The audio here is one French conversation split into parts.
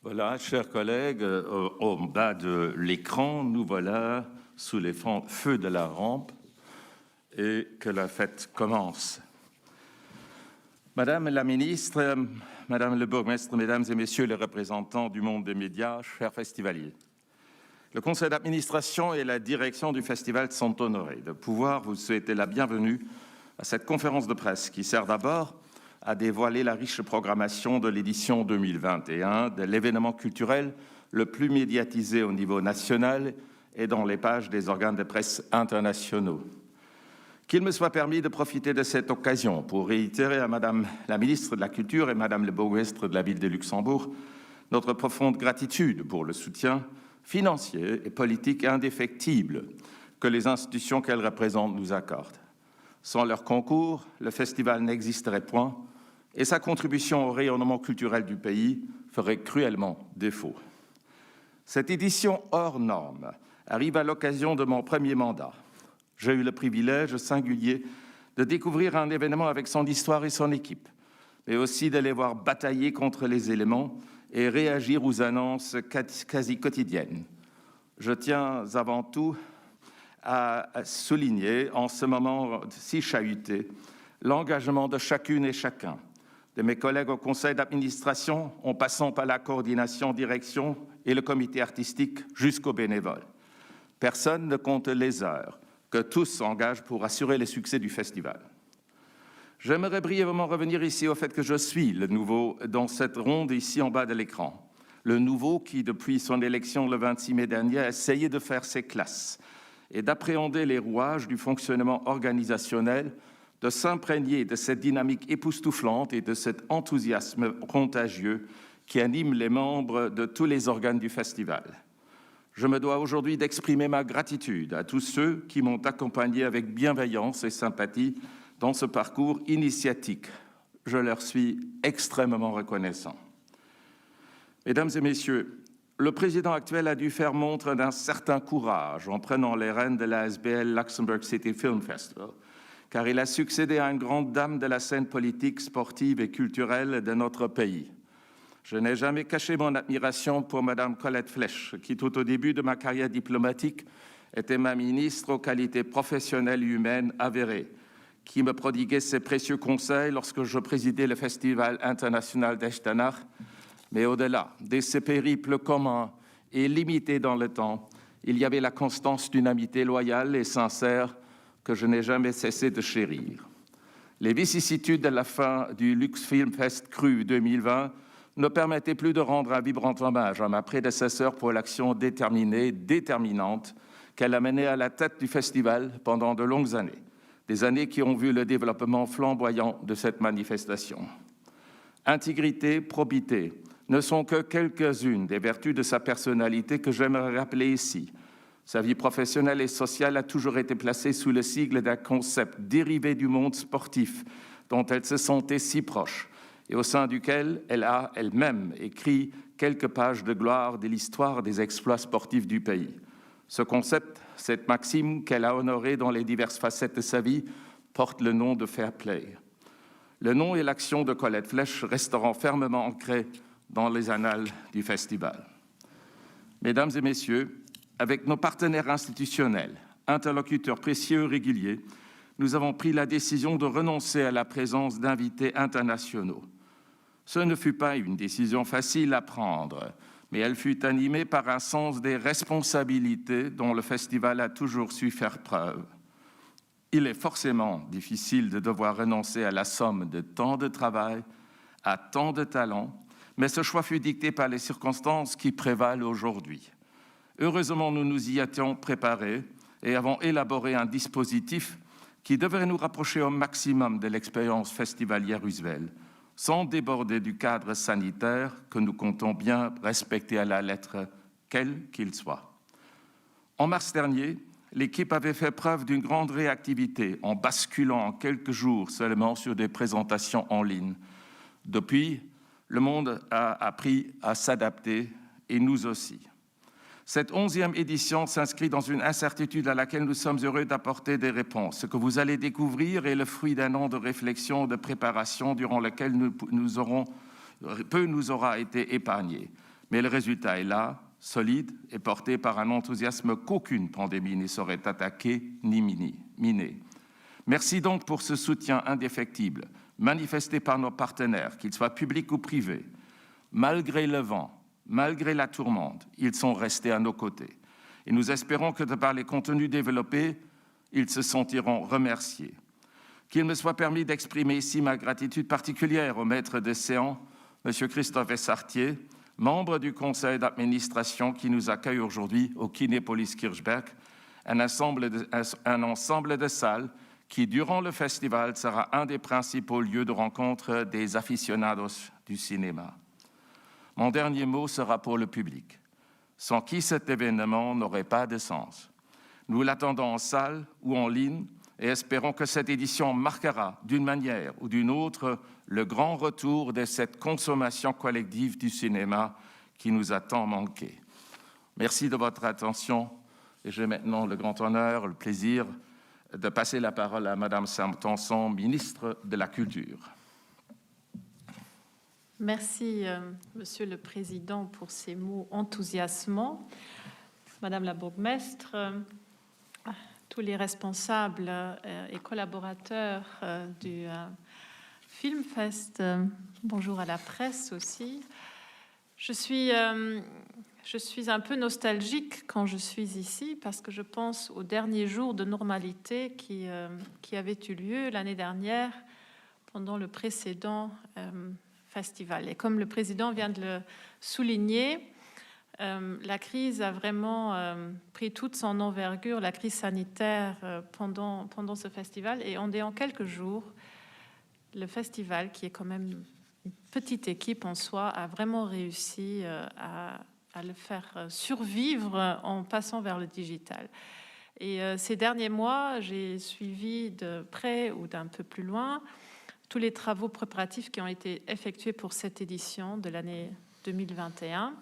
Voilà, chers collègues, au bas de l'écran, nous voilà sous les feux de la rampe et que la fête commence. Madame la ministre, Madame le bourgmestre, Mesdames et Messieurs les représentants du monde des médias, chers festivaliers, le conseil d'administration et la direction du festival sont honorés de pouvoir vous souhaiter la bienvenue à cette conférence de presse qui sert d'abord à dévoiler la riche programmation de l'édition 2021 de l'événement culturel le plus médiatisé au niveau national et dans les pages des organes de presse internationaux. Qu'il me soit permis de profiter de cette occasion pour réitérer à Madame la ministre de la Culture et Madame le bourgmestre de la ville de Luxembourg notre profonde gratitude pour le soutien financier et politique indéfectible que les institutions qu'elles représentent nous accordent. Sans leur concours, le festival n'existerait point et sa contribution au rayonnement culturel du pays ferait cruellement défaut. Cette édition hors norme arrive à l'occasion de mon premier mandat. J'ai eu le privilège singulier de découvrir un événement avec son histoire et son équipe, mais aussi de les voir batailler contre les éléments et réagir aux annonces quasi quotidiennes. Je tiens avant tout à souligner, en ce moment si chahuté, l'engagement de chacune et chacun, de mes collègues au conseil d'administration, en passant par la coordination, direction et le comité artistique jusqu'aux bénévoles. Personne ne compte les heures que tous s'engagent pour assurer le succès du festival. J'aimerais brièvement revenir ici au fait que je suis le nouveau dans cette ronde ici en bas de l'écran. Le nouveau qui, depuis son élection le 26 mai dernier, a essayé de faire ses classes et d'appréhender les rouages du fonctionnement organisationnel, de s'imprégner de cette dynamique époustouflante et de cet enthousiasme contagieux qui anime les membres de tous les organes du festival. Je me dois aujourd'hui d'exprimer ma gratitude à tous ceux qui m'ont accompagné avec bienveillance et sympathie dans ce parcours initiatique. Je leur suis extrêmement reconnaissant. Mesdames et messieurs, le président actuel a dû faire montre d'un certain courage en prenant les rênes de l'ASBL Luxembourg City Film Festival, car il a succédé à une grande dame de la scène politique, sportive et culturelle de notre pays. Je n'ai jamais caché mon admiration pour Madame Colette Flech, qui tout au début de ma carrière diplomatique était ma ministre aux qualités professionnelles et humaines avérées, qui me prodiguait ses précieux conseils lorsque je présidais le Festival international d'Echternach. Mais au-delà de ces périples communs et limités dans le temps, il y avait la constance d'une amitié loyale et sincère que je n'ai jamais cessé de chérir. Les vicissitudes de la fin du Lux Film Fest Cru 2020 ne permettaient plus de rendre un vibrant hommage à ma prédécesseur pour l'action déterminée, déterminante, qu'elle a menée à la tête du festival pendant de longues années. Des années qui ont vu le développement flamboyant de cette manifestation. Intégrité, probité ne sont que quelques-unes des vertus de sa personnalité que j'aimerais rappeler ici. Sa vie professionnelle et sociale a toujours été placée sous le sigle d'un concept dérivé du monde sportif dont elle se sentait si proche et au sein duquel elle a elle-même écrit quelques pages de gloire de l'histoire des exploits sportifs du pays. Ce concept, cette maxime qu'elle a honorée dans les diverses facettes de sa vie, porte le nom de fair play. Le nom et l'action de Colette Flech resteront fermement ancrés dans les annales du festival. Mesdames et messieurs, avec nos partenaires institutionnels, interlocuteurs précieux et réguliers, nous avons pris la décision de renoncer à la présence d'invités internationaux. Ce ne fut pas une décision facile à prendre, mais elle fut animée par un sens des responsabilités dont le festival a toujours su faire preuve. Il est forcément difficile de devoir renoncer à la somme de tant de travail, à tant de talent, mais ce choix fut dicté par les circonstances qui prévalent aujourd'hui. Heureusement, nous nous y étions préparés et avons élaboré un dispositif qui devrait nous rapprocher au maximum de l'expérience festivalière usuelle, sans déborder du cadre sanitaire que nous comptons bien respecter à la lettre, quel qu'il soit. En mars dernier, l'équipe avait fait preuve d'une grande réactivité en basculant en quelques jours seulement sur des présentations en ligne. Depuis, le monde a appris à s'adapter et nous aussi. Cette 11e édition s'inscrit dans une incertitude à laquelle nous sommes heureux d'apporter des réponses. Ce que vous allez découvrir est le fruit d'un an de réflexion, de préparation durant lequel peu nous aura été épargné. Mais le résultat est là, solide et porté par un enthousiasme qu'aucune pandémie ne saurait attaquer ni miner. Merci donc pour ce soutien indéfectible manifesté par nos partenaires, qu'ils soient publics ou privés. Malgré le vent, malgré la tourmente, ils sont restés à nos côtés. Et nous espérons que de par les contenus développés, ils se sentiront remerciés. Qu'il me soit permis d'exprimer ici ma gratitude particulière au maître de séance, M. Christophe Essartier, membre du conseil d'administration qui nous accueille aujourd'hui au Kinépolis Kirchberg, un ensemble de salles qui, durant le festival, sera un des principaux lieux de rencontre des aficionados du cinéma. Mon dernier mot sera pour le public, sans qui cet événement n'aurait pas de sens. Nous l'attendons en salle ou en ligne et espérons que cette édition marquera d'une manière ou d'une autre le grand retour de cette consommation collective du cinéma qui nous a tant manqué. Merci de votre attention et j'ai maintenant le grand honneur, le plaisir de passer la parole à Madame Sam Tanson, ministre de la Culture. Merci, Monsieur le Président, pour ces mots enthousiasmants. Madame la bourgmestre, tous les responsables et collaborateurs du Filmfest, bonjour à la presse aussi. Je suis un peu nostalgique quand je suis ici parce que je pense aux derniers jours de normalité qui avaient eu lieu l'année dernière pendant le précédent festival. Et comme le président vient de le souligner, la crise a vraiment pris toute son envergure, la crise sanitaire pendant ce festival. Et on est en quelques jours, le festival, qui est quand même une petite équipe en soi, a vraiment réussi à le faire survivre en passant vers le digital. Et ces derniers mois, j'ai suivi de près ou d'un peu plus loin tous les travaux préparatifs qui ont été effectués pour cette édition de l'année 2021,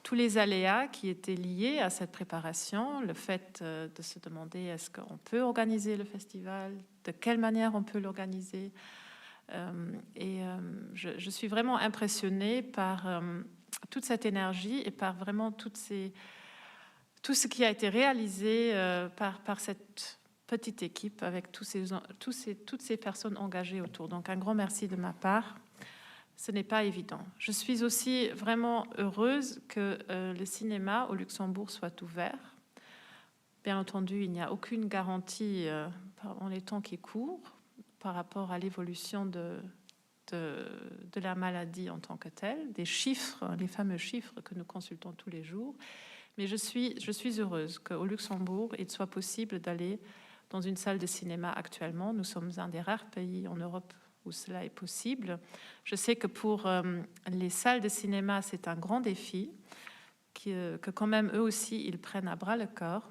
tous les aléas qui étaient liés à cette préparation, le fait de se demander est-ce qu'on peut organiser le festival, de quelle manière on peut l'organiser. Je suis vraiment impressionnée par toute cette énergie et par vraiment tout ce qui a été réalisé par cette petite équipe avec toutes ces personnes engagées autour. Donc un grand merci de ma part. Ce n'est pas évident. Je suis aussi vraiment heureuse que le cinéma au Luxembourg soit ouvert. Bien entendu, il n'y a aucune garantie en les temps qui courent par rapport à l'évolution de la maladie en tant que telle, des chiffres, les fameux chiffres que nous consultons tous les jours. Mais je suis heureuse qu'au Luxembourg, il soit possible d'aller dans une salle de cinéma actuellement. Nous sommes un des rares pays en Europe où cela est possible. Je sais que pour les salles de cinéma, c'est un grand défi, que quand même, eux aussi, ils prennent à bras le corps.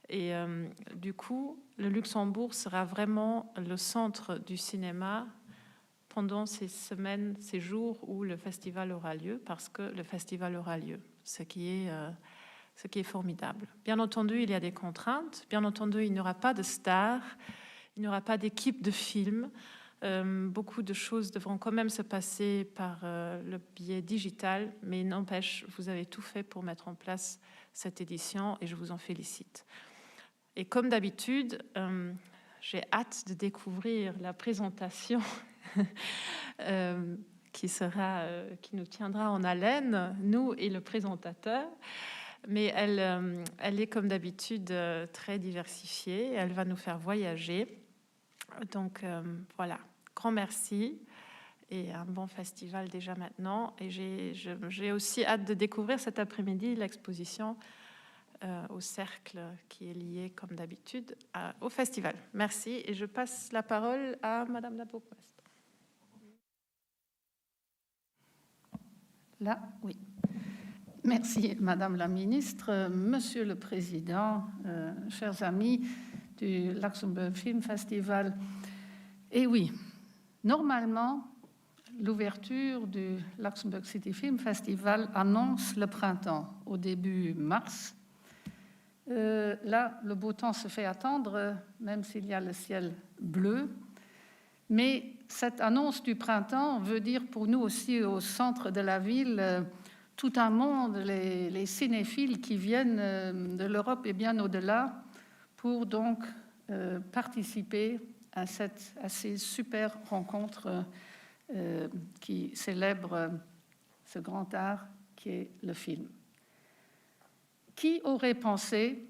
Et du coup, le Luxembourg sera vraiment le centre du cinéma pendant ces semaines, ces jours où le festival aura lieu, parce que le festival aura lieu, ce qui est formidable. Bien entendu, il y a des contraintes. Bien entendu, il n'y aura pas de stars, il n'y aura pas d'équipe de films. Beaucoup de choses devront quand même se passer par le biais digital, mais n'empêche, vous avez tout fait pour mettre en place cette édition et je vous en félicite. Et comme d'habitude, j'ai hâte de découvrir la présentation qui nous tiendra en haleine, nous et le présentateur. Mais elle est comme d'habitude très diversifiée. Elle va nous faire voyager. Donc voilà, grand merci et un bon festival déjà maintenant. Et j'ai aussi hâte de découvrir cet après-midi l'exposition au cercle qui est lié comme d'habitude au festival. Merci et je passe la parole à Madame la bourgmestre. Là, oui. Merci, Madame la Ministre. Monsieur le Président, chers amis du Luxembourg Film Festival. Et oui, normalement, l'ouverture du Luxembourg City Film Festival annonce le printemps, au début mars. Là, le beau temps se fait attendre, même s'il y a le ciel bleu. Mais cette annonce du printemps veut dire pour nous aussi au centre de la ville tout un monde, les cinéphiles qui viennent de l'Europe et bien au-delà pour donc participer à ces super rencontres qui célèbrent ce grand art qui est le film. Qui aurait pensé,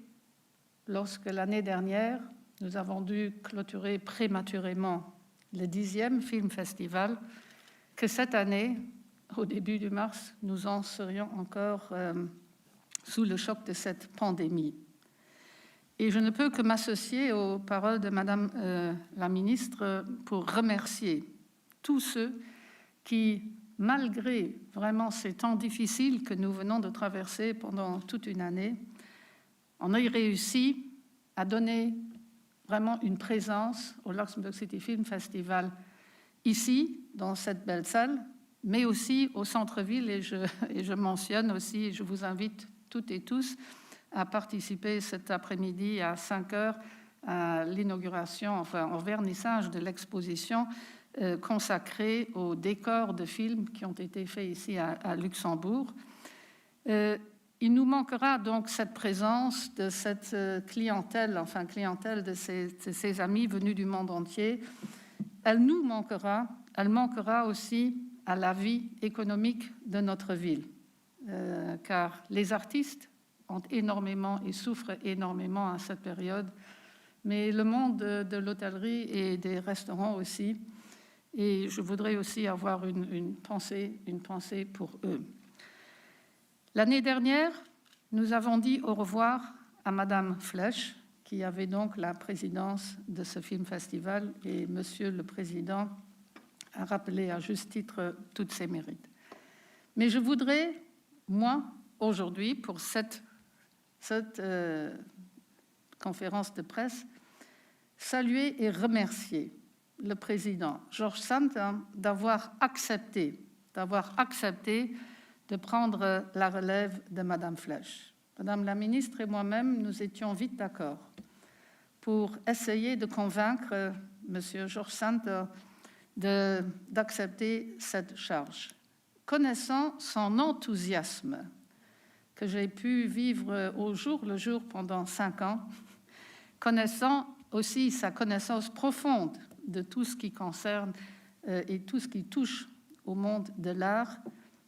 lorsque l'année dernière, nous avons dû clôturer prématurément le 10e Film Festival, que cette année, au début du mars, nous en serions encore sous le choc de cette pandémie. Et je ne peux que m'associer aux paroles de Madame la ministre pour remercier tous ceux qui, malgré vraiment ces temps difficiles que nous venons de traverser pendant toute une année, on a réussi à donner vraiment une présence au Luxembourg City Film Festival ici, dans cette belle salle, mais aussi au centre-ville. Et je mentionne aussi, je vous invite toutes et tous à participer cet après-midi à 5h à l'inauguration, enfin au vernissage de l'exposition consacrée aux décors de films qui ont été faits ici à Luxembourg. Il nous manquera donc cette présence de cette clientèle, enfin clientèle de ces amis venus du monde entier. Elle nous manquera, elle manquera aussi à la vie économique de notre ville, car les artistes ont énormément et souffrent énormément à cette période, mais le monde de l'hôtellerie et des restaurants aussi. Et je voudrais aussi avoir une pensée pour eux. L'année dernière, nous avons dit au revoir à Madame Flech, qui avait donc la présidence de ce film festival, et Monsieur le Président a rappelé à juste titre tous ses mérites. Mais je voudrais, moi, aujourd'hui, pour cette conférence de presse, saluer et remercier le président Georges Sand d'avoir accepté de prendre la relève de Madame Flech. Madame la ministre et moi-même, nous étions vite d'accord pour essayer de convaincre Monsieur Georges Sand d'accepter cette charge. Connaissant son enthousiasme que j'ai pu vivre au jour le jour pendant 5 ans, connaissant aussi sa connaissance profonde de tout ce qui concerne et tout ce qui touche au monde de l'art,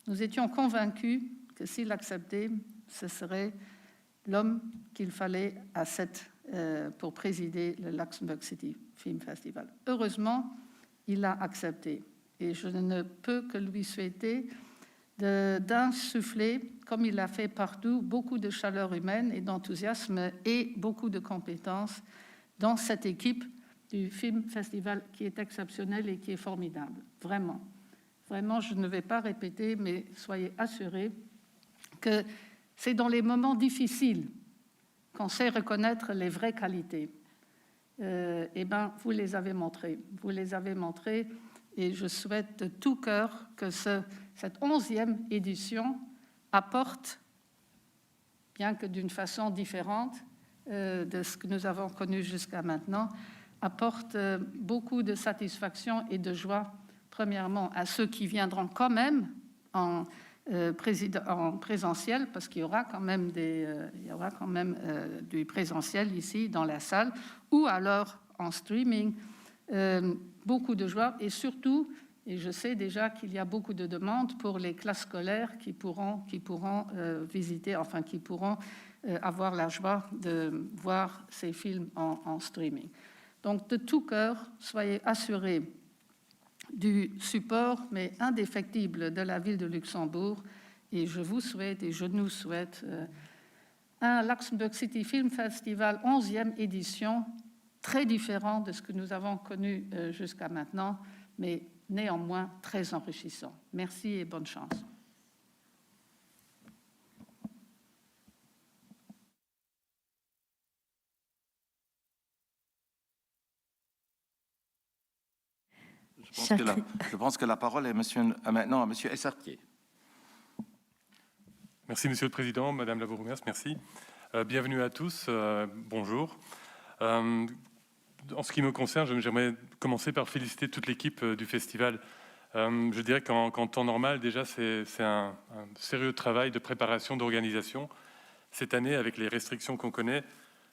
nous étions convaincus que s'il acceptait, ce serait l'homme qu'il fallait pour présider le Luxembourg City Film Festival. Heureusement, il a accepté. Et je ne peux que lui souhaiter d'insuffler, comme il l'a fait partout, beaucoup de chaleur humaine et d'enthousiasme et beaucoup de compétences dans cette équipe du Film Festival qui est exceptionnelle et qui est formidable. Vraiment. Vraiment, je ne vais pas répéter, mais soyez assurés que c'est dans les moments difficiles qu'on sait reconnaître les vraies qualités. Vous les avez montrées. Vous les avez montrées et je souhaite de tout cœur que cette 11e édition apporte, bien que d'une façon différente de ce que nous avons connu jusqu'à maintenant, apporte beaucoup de satisfaction et de joie, premièrement à ceux qui viendront quand même en présentiel, parce qu'il y aura quand même du présentiel ici dans la salle, ou alors en streaming, beaucoup de joie, et surtout, et je sais déjà qu'il y a beaucoup de demandes pour les classes scolaires qui pourront visiter, enfin qui pourront avoir la joie de voir ces films en streaming. Donc de tout cœur, soyez assurés du support, mais indéfectible, de la ville de Luxembourg. Et je vous souhaite, et je nous souhaite, un Luxembourg City Film Festival 11e édition, très différent de ce que nous avons connu jusqu'à maintenant, mais néanmoins très enrichissant. Merci et bonne chance. Je pense que la parole est maintenant à Monsieur Essartier. Merci, Monsieur le Président, Madame la Bourgmestre, merci. Bienvenue à tous, bonjour. En ce qui me concerne, j'aimerais commencer par féliciter toute l'équipe du festival Je dirais qu'en temps normal, déjà, c'est un sérieux travail de préparation, d'organisation. Cette année, avec les restrictions qu'on connaît,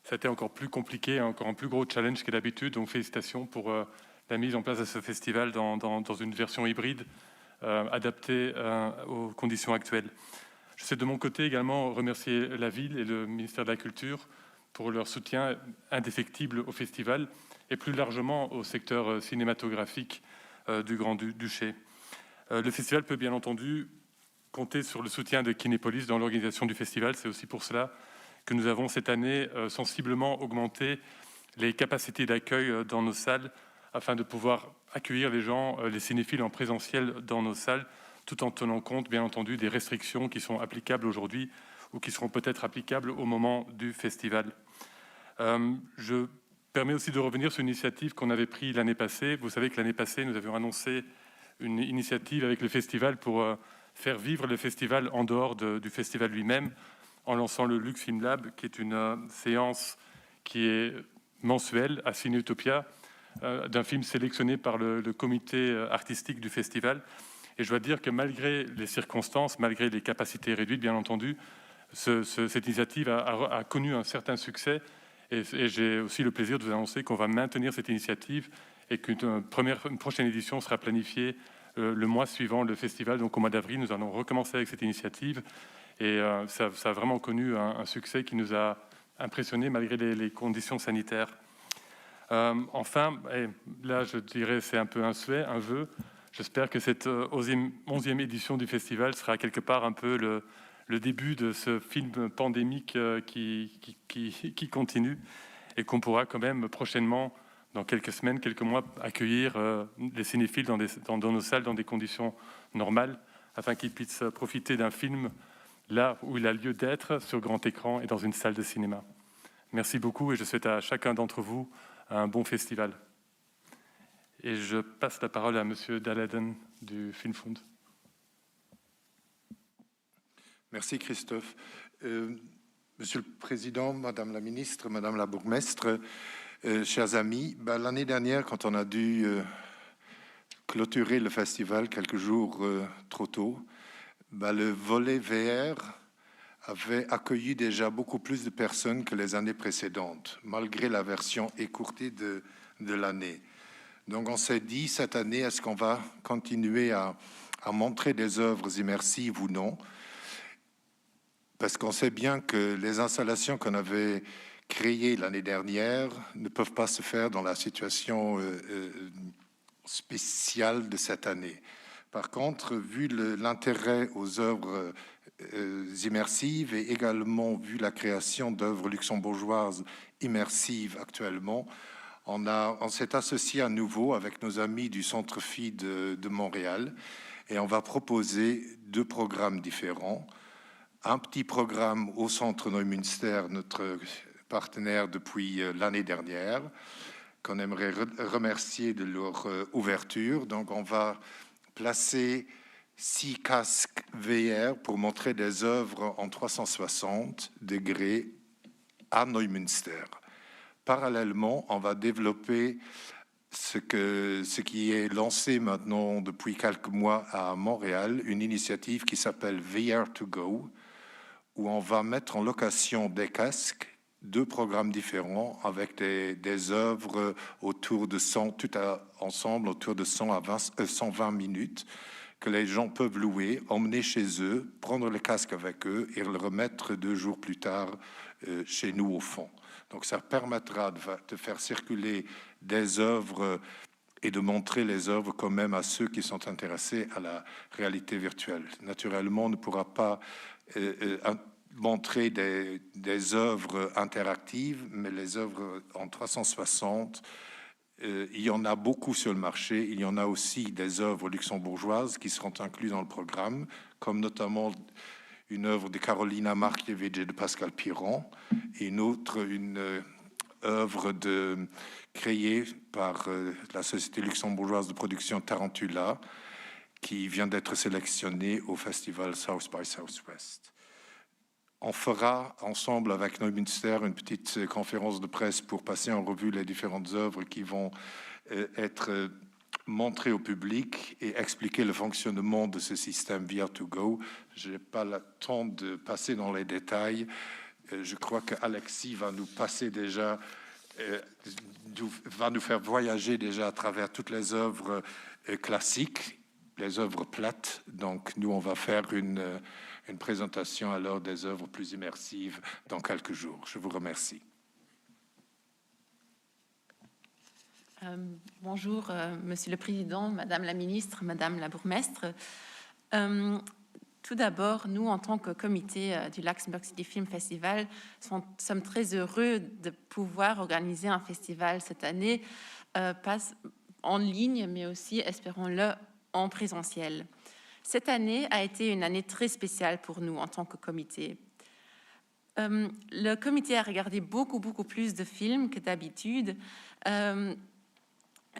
ça a été encore plus compliqué, encore un plus gros challenge que d'habitude. Donc, félicitations pour la mise en place de ce festival dans une version hybride adaptée aux conditions actuelles. Je sais de mon côté également remercier la ville et le ministère de la Culture pour leur soutien indéfectible au festival et plus largement au secteur cinématographique du Grand-Duché. Le festival peut bien entendu compter sur le soutien de Kinépolis dans l'organisation du festival. C'est aussi pour cela que nous avons cette année sensiblement augmenté les capacités d'accueil dans nos salles afin de pouvoir accueillir les gens, les cinéphiles en présentiel dans nos salles, tout en tenant compte, bien entendu, des restrictions qui sont applicables aujourd'hui ou qui seront peut-être applicables au moment du festival. Je permets aussi de revenir sur une initiative qu'on avait prise l'année passée. Vous savez que l'année passée, nous avions annoncé une initiative avec le festival pour faire vivre le festival en dehors du festival lui-même, en lançant le Lux Film Lab, qui est une séance qui est mensuelle à Cinéutopia, d'un film sélectionné par le comité artistique du festival. Et je dois dire que malgré les circonstances, malgré les capacités réduites, bien entendu, cette initiative a connu un certain succès. Et j'ai aussi le plaisir de vous annoncer qu'on va maintenir cette initiative et qu'une prochaine édition sera planifiée le mois suivant le festival. Donc au mois d'avril, nous allons recommencer avec cette initiative. Et ça a vraiment connu un succès qui nous a impressionnés malgré les conditions sanitaires. Enfin, et là je dirais c'est un peu un souhait, un vœu. J'espère que cette 11e édition du festival sera quelque part un peu le début de ce film pandémique qui continue et qu'on pourra quand même prochainement, dans quelques semaines, quelques mois, accueillir les cinéphiles dans nos salles dans des conditions normales afin qu'ils puissent profiter d'un film là où il a lieu d'être, sur grand écran et dans une salle de cinéma. Merci beaucoup et je souhaite à chacun d'entre vous un bon festival. Et je passe la parole à Monsieur Daleiden du Filmfond. Merci Christophe. Monsieur le Président, Madame la Ministre, Madame la Bourgmestre, chers amis, l'année dernière, quand on a dû clôturer le festival quelques jours trop tôt, le volet VR avait accueilli déjà beaucoup plus de personnes que les années précédentes, malgré la version écourtée de l'année. Donc on s'est dit, cette année, est-ce qu'on va continuer à montrer des œuvres immersives ou non? Parce qu'on sait bien que les installations qu'on avait créées l'année dernière ne peuvent pas se faire dans la situation spéciale de cette année. Par contre, vu l'intérêt aux œuvres immersives et également vu la création d'œuvres luxembourgeoises immersives actuellement, on s'est associé à nouveau avec nos amis du Centre Phi de Montréal et on va proposer 2 programmes différents. Un petit programme au Centre Neumünster, notre partenaire depuis l'année dernière, qu'on aimerait remercier de leur ouverture. Donc on va placer 6 casques VR pour montrer des œuvres en 360 degrés à Neumünster. Parallèlement, on va développer ce qui est lancé maintenant depuis quelques mois à Montréal, une initiative qui s'appelle VR2Go, où on va mettre en location des casques, 2 programmes différents avec des œuvres autour de 100, ensemble autour de 100 à 120 minutes, que les gens peuvent louer, emmener chez eux, prendre le casque avec eux et le remettre 2 jours plus tard chez nous au fond. Donc ça permettra de faire circuler des œuvres et de montrer les œuvres quand même à ceux qui sont intéressés à la réalité virtuelle. Naturellement, on ne pourra pas montrer des œuvres interactives, mais les œuvres en 360, il y en a beaucoup sur le marché. Il y en a aussi des œuvres luxembourgeoises qui seront incluses dans le programme, comme notamment une œuvre de Carolina Markiewicz et de Pascal Piron, et une œuvre créée par la société luxembourgeoise de production Tarantula, qui vient d'être sélectionnée au festival South by Southwest. On fera ensemble avec Neumünster une petite conférence de presse pour passer en revue les différentes œuvres qui vont être montrer au public et expliquer le fonctionnement de ce système VR2Go. Je n'ai pas le temps de passer dans les détails. Je crois qu'Alexis va nous passer déjà, va nous faire voyager déjà à travers toutes les œuvres classiques, les œuvres plates. Donc, nous, on va faire une présentation alors des œuvres plus immersives dans quelques jours. Je vous remercie. Bonjour, Monsieur le Président, Madame la Ministre, Madame la Bourgmestre. Tout d'abord, nous, en tant que comité du Luxembourg City Film Festival, sommes très heureux de pouvoir organiser un festival cette année, pas en ligne, mais aussi, espérons-le, en présentiel. Cette année a été une année très spéciale pour nous en tant que comité. Le comité a regardé beaucoup plus de films que d'habitude,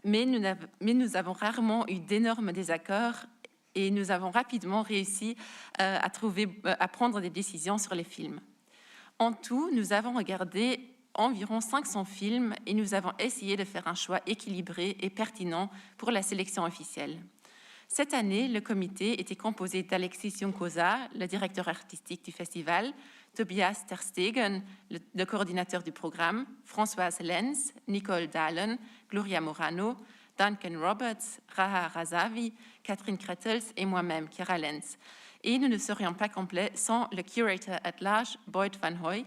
mais nous avons rarement eu d'énormes désaccords et nous avons rapidement réussi à prendre des décisions sur les films. En tout, nous avons regardé environ 500 films et nous avons essayé de faire un choix équilibré et pertinent pour la sélection officielle. Cette année, le comité était composé d'Alexis Juncosa, le directeur artistique du festival, Tobias Terstegen, le coordinateur du programme, Françoise Lenz, Nicole Dahlen, Gloria Morano, Duncan Roberts, Raha Razavi, Catherine Kretels et moi-même, Chiara Lenz. Et nous ne serions pas complets sans le curator at large, Boyd Van Hoy.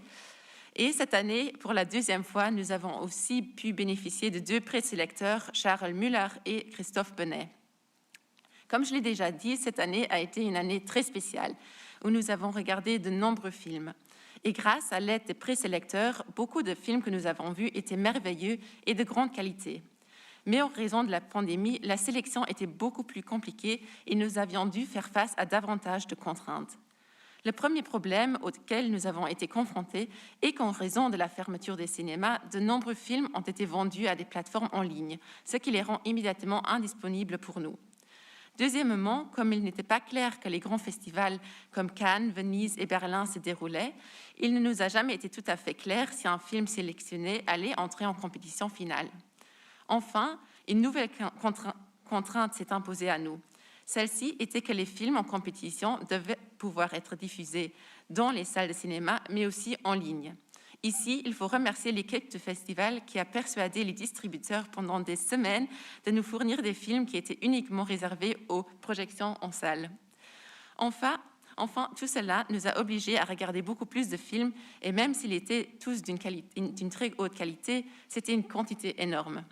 Et cette année, pour la deuxième fois, nous avons aussi pu bénéficier de 2 présélecteurs, Charles Muller et Christophe Benet. Comme je l'ai déjà dit, cette année a été une année très spéciale, où nous avons regardé de nombreux films. Et grâce à l'aide des présélecteurs, beaucoup de films que nous avons vus étaient merveilleux et de grande qualité. Mais en raison de la pandémie, la sélection était beaucoup plus compliquée et nous avions dû faire face à davantage de contraintes. Le premier problème auquel nous avons été confrontés est qu'en raison de la fermeture des cinémas, de nombreux films ont été vendus à des plateformes en ligne, ce qui les rend immédiatement indisponibles pour nous. Deuxièmement, comme il n'était pas clair que les grands festivals comme Cannes, Venise et Berlin se déroulaient, il ne nous a jamais été tout à fait clair si un film sélectionné allait entrer en compétition finale. Enfin, une nouvelle contrainte s'est imposée à nous. Celle-ci était que les films en compétition devaient pouvoir être diffusés dans les salles de cinéma, mais aussi en ligne. Ici, il faut remercier l'équipe du festival qui a persuadé les distributeurs pendant des semaines de nous fournir des films qui étaient uniquement réservés aux projections en salle. Enfin, tout cela nous a obligés à regarder beaucoup plus de films et même s'ils étaient tous d'une très haute qualité, c'était une quantité énorme.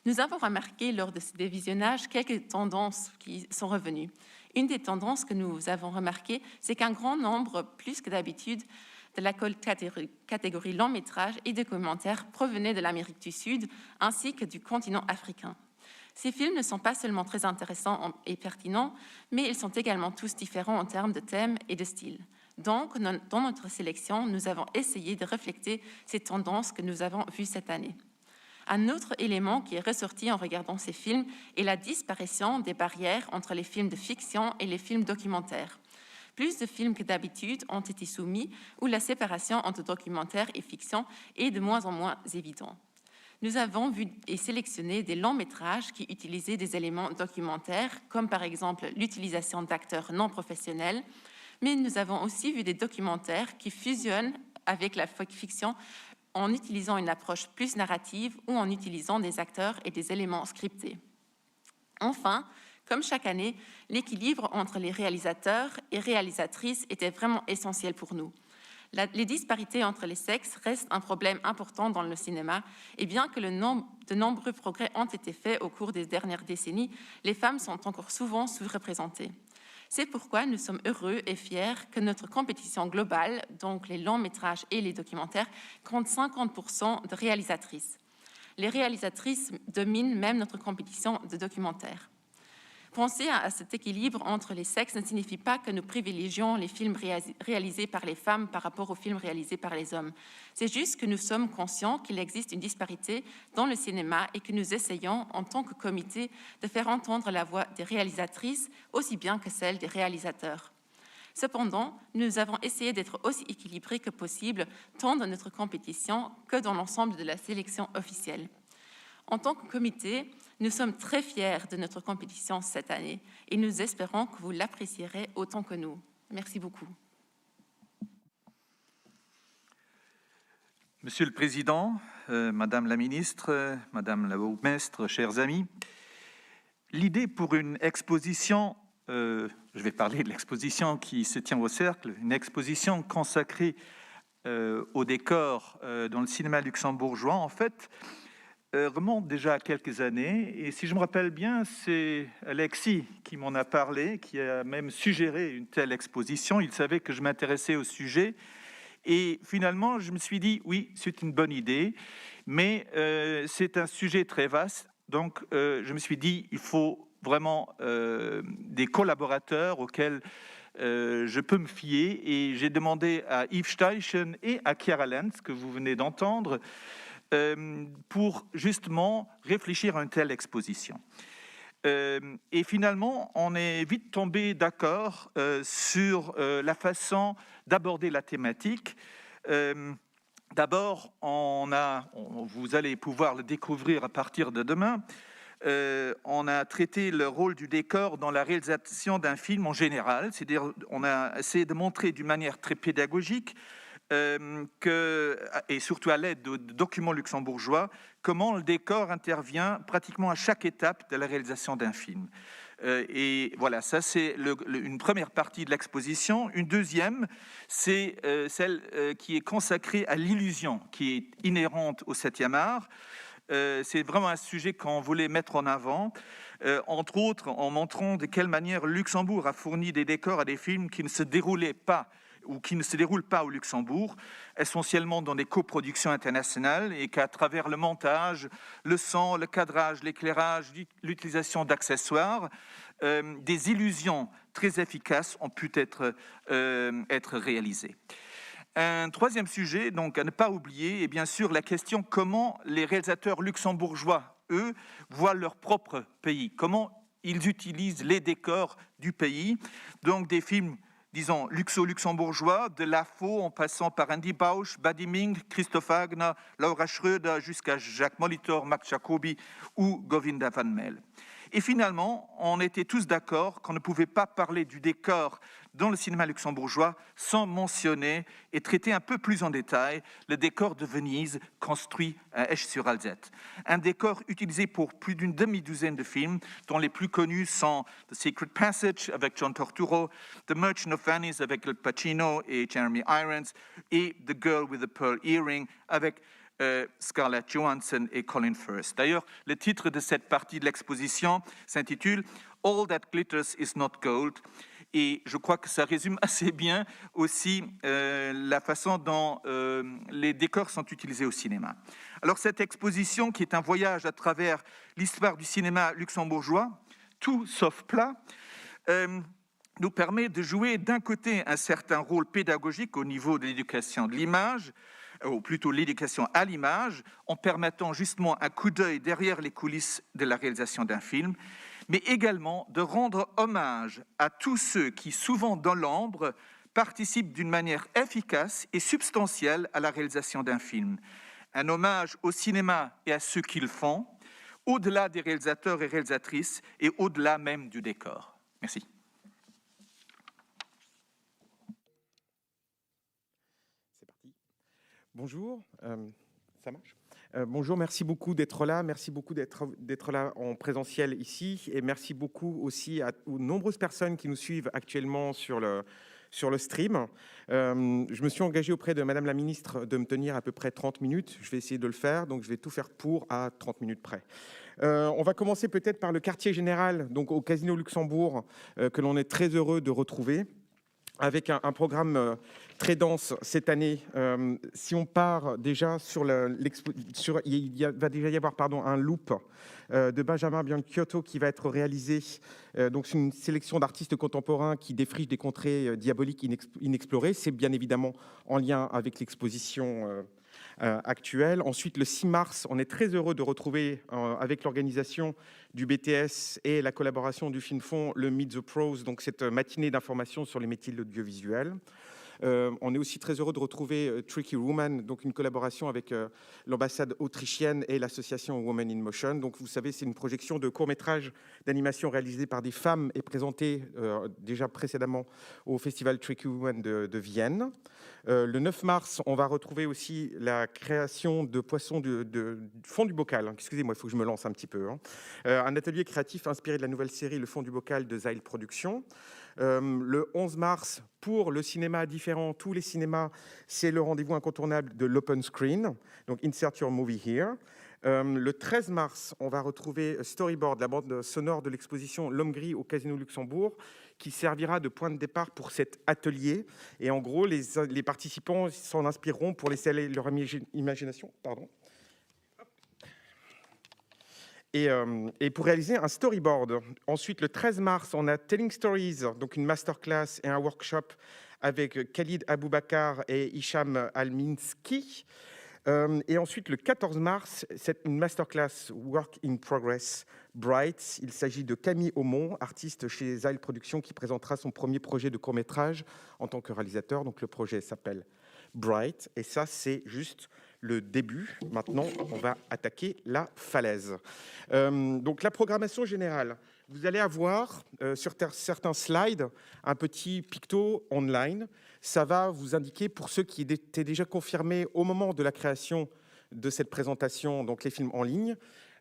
Nous avons remarqué lors de ce dévisionnage quelques tendances qui sont revenues. Une des tendances que nous avons remarquées, c'est qu'un grand nombre, plus que d'habitude, de la catégorie long métrage et documentaire provenaient de l'Amérique du Sud ainsi que du continent africain. Ces films ne sont pas seulement très intéressants et pertinents, mais ils sont également tous différents en termes de thèmes et de style. Donc, dans notre sélection, nous avons essayé de refléter ces tendances que nous avons vues cette année. Un autre élément qui est ressorti en regardant ces films est la disparition des barrières entre les films de fiction et les films documentaires. Plus de films que d'habitude ont été soumis où la séparation entre documentaire et fiction est de moins en moins évidente. Nous avons vu et sélectionné des longs métrages qui utilisaient des éléments documentaires, comme par exemple l'utilisation d'acteurs non professionnels, mais nous avons aussi vu des documentaires qui fusionnent avec la fiction en utilisant une approche plus narrative ou en utilisant des acteurs et des éléments scriptés. Enfin, comme chaque année, l'équilibre entre les réalisateurs et réalisatrices était vraiment essentiel pour nous. Les disparités entre les sexes restent un problème important dans le cinéma et bien que de nombreux progrès ont été faits au cours des dernières décennies, les femmes sont encore souvent sous-représentées. C'est pourquoi nous sommes heureux et fiers que notre compétition globale, donc les longs métrages et les documentaires, compte 50% de réalisatrices. Les réalisatrices dominent même notre compétition de documentaires. Penser à cet équilibre entre les sexes ne signifie pas que nous privilégions les films réalisés par les femmes par rapport aux films réalisés par les hommes. C'est juste que nous sommes conscients qu'il existe une disparité dans le cinéma et que nous essayons, en tant que comité, de faire entendre la voix des réalisatrices aussi bien que celle des réalisateurs. Cependant, nous avons essayé d'être aussi équilibrés que possible, tant dans notre compétition que dans l'ensemble de la sélection officielle. En tant que comité, Nous sommes très fiers de notre compétition cette année et nous espérons que vous l'apprécierez autant que nous. Merci beaucoup. Monsieur le Président, Madame la Ministre, Madame la Bourgmestre, chers amis, l'idée pour une exposition, je vais parler de l'exposition qui se tient au Cercle, une exposition consacrée au décor dans le cinéma luxembourgeois, en fait, remonte déjà à quelques années. Et si je me rappelle bien, c'est Alexis qui m'en a parlé, qui a même suggéré une telle exposition. Il savait que je m'intéressais au sujet. Et finalement, je me suis dit, oui, c'est une bonne idée, mais c'est un sujet très vaste. Donc, je me suis dit, il faut vraiment des collaborateurs auxquels je peux me fier. Et j'ai demandé à Yves Steichen et à Chiara Lenz, que vous venez d'entendre, pour justement réfléchir à une telle exposition. Et finalement, on est vite tombé d'accord sur la façon d'aborder la thématique. D'abord, vous allez pouvoir le découvrir à partir de demain, on a traité le rôle du décor dans la réalisation d'un film en général, c'est-à-dire on a essayé de montrer d'une manière très pédagogique et surtout à l'aide de documents luxembourgeois, comment le décor intervient pratiquement à chaque étape de la réalisation d'un film. Et voilà, ça c'est une première partie de l'exposition. Une deuxième, c'est celle qui est consacrée à l'illusion, qui est inhérente au 7e art. C'est vraiment un sujet qu'on voulait mettre en avant, entre autres en montrant de quelle manière Luxembourg a fourni des décors à des films qui ne se déroulaient pas ou qui ne se déroulent pas au Luxembourg, essentiellement dans des coproductions internationales, et qu'à travers le montage, le son, le cadrage, l'éclairage, l'utilisation d'accessoires, des illusions très efficaces ont pu être réalisées. Un troisième sujet, donc, à ne pas oublier, est bien sûr la question comment les réalisateurs luxembourgeois, eux, voient leur propre pays, comment ils utilisent les décors du pays, donc des films disons, luxembourgeois, de Lafaux en passant par Andy Bausch, Buddy Ming, Christoph Wagner, Laura Schröder, jusqu'à Jacques Molitor, Max Jacobi ou Govinda van Mel. Et finalement, on était tous d'accord qu'on ne pouvait pas parler du décor dans le cinéma luxembourgeois sans mentionner et traiter un peu plus en détail le décor de Venise construit à Esch-sur-Alzette. Un décor utilisé pour plus d'une demi-douzaine de films, dont les plus connus sont The Secret Passage avec John Turturro, The Merchant of Venice avec Al Pacino et Jeremy Irons, et The Girl with the Pearl Earring avec Scarlett Johansson et Colin Firth. D'ailleurs, le titre de cette partie de l'exposition s'intitule « All that glitters is not gold ». Et je crois que ça résume assez bien aussi la façon dont les décors sont utilisés au cinéma. Alors cette exposition, qui est un voyage à travers l'histoire du cinéma luxembourgeois, tout sauf plat, nous permet de jouer d'un côté un certain rôle pédagogique au niveau de l'éducation de l'image, ou plutôt l'éducation à l'image, en permettant justement un coup d'œil derrière les coulisses de la réalisation d'un film, mais également de rendre hommage à tous ceux qui, souvent dans l'ombre, participent d'une manière efficace et substantielle à la réalisation d'un film. Un hommage au cinéma et à ceux qui le font, au-delà des réalisateurs et réalisatrices et au-delà même du décor. Merci. C'est parti. Bonjour, ça marche ? Bonjour, merci beaucoup d'être là. Merci beaucoup d'être là en présentiel ici. Et merci beaucoup aussi aux nombreuses personnes qui nous suivent actuellement sur le stream. Je me suis engagé auprès de Madame la Ministre de me tenir à peu près 30 minutes. Je vais essayer de le faire, donc je vais tout faire pour à 30 minutes près. On va commencer peut-être par le quartier général, donc au Casino Luxembourg, que l'on est très heureux de retrouver, avec un programme très dense cette année. Si on part déjà il va déjà y avoir un loop de Benjamin Biancchiotto qui va être réalisé. Donc c'est une sélection d'artistes contemporains qui défrichent des contrées diaboliques inexplorées. C'est bien évidemment en lien avec l'exposition actuelle. Ensuite, le 6 mars, on est très heureux de retrouver avec l'organisation du BTS et la collaboration du Film Fonds, le Meet the Pros, donc cette matinée d'information sur les métiers de l'audiovisuel. On est aussi très heureux de retrouver Tricky Woman, donc une collaboration avec l'ambassade autrichienne et l'association Women in Motion. Donc vous savez, c'est une projection de court-métrage d'animation réalisée par des femmes et présentée déjà précédemment au festival Tricky Woman de Vienne. Le 9 mars, on va retrouver aussi la création de poissons de fond du bocal. Excusez-moi, il faut que je me lance un petit peu. Un atelier créatif inspiré de la nouvelle série Le fond du bocal de Zeil Productions. Le 11 mars, pour le cinéma différent, tous les cinémas, c'est le rendez-vous incontournable de l'Open Screen, donc Insert Your Movie Here. Le 13 mars, on va retrouver Storyboard, la bande sonore de l'exposition L'Homme Gris au Casino Luxembourg, qui servira de point de départ pour cet atelier. Et en gros, les participants s'en inspireront pour laisser aller leur imagination. Et pour réaliser un storyboard. Ensuite, le 13 mars, on a Telling Stories, donc une masterclass et un workshop avec Khalid Aboubakar et Hicham Alminski. Et ensuite, le 14 mars, c'est une masterclass Work in Progress Bright. Il s'agit de Camille Aumont, artiste chez Zeil Productions, qui présentera son premier projet de court-métrage en tant que réalisateur. Donc, le projet s'appelle Bright. Et ça, c'est juste le début. Maintenant, on va attaquer la falaise. Donc, la programmation générale. Vous allez avoir sur certains slides un petit picto online. Ça va vous indiquer, pour ceux qui étaient déjà confirmés au moment de la création de cette présentation, donc les films en ligne,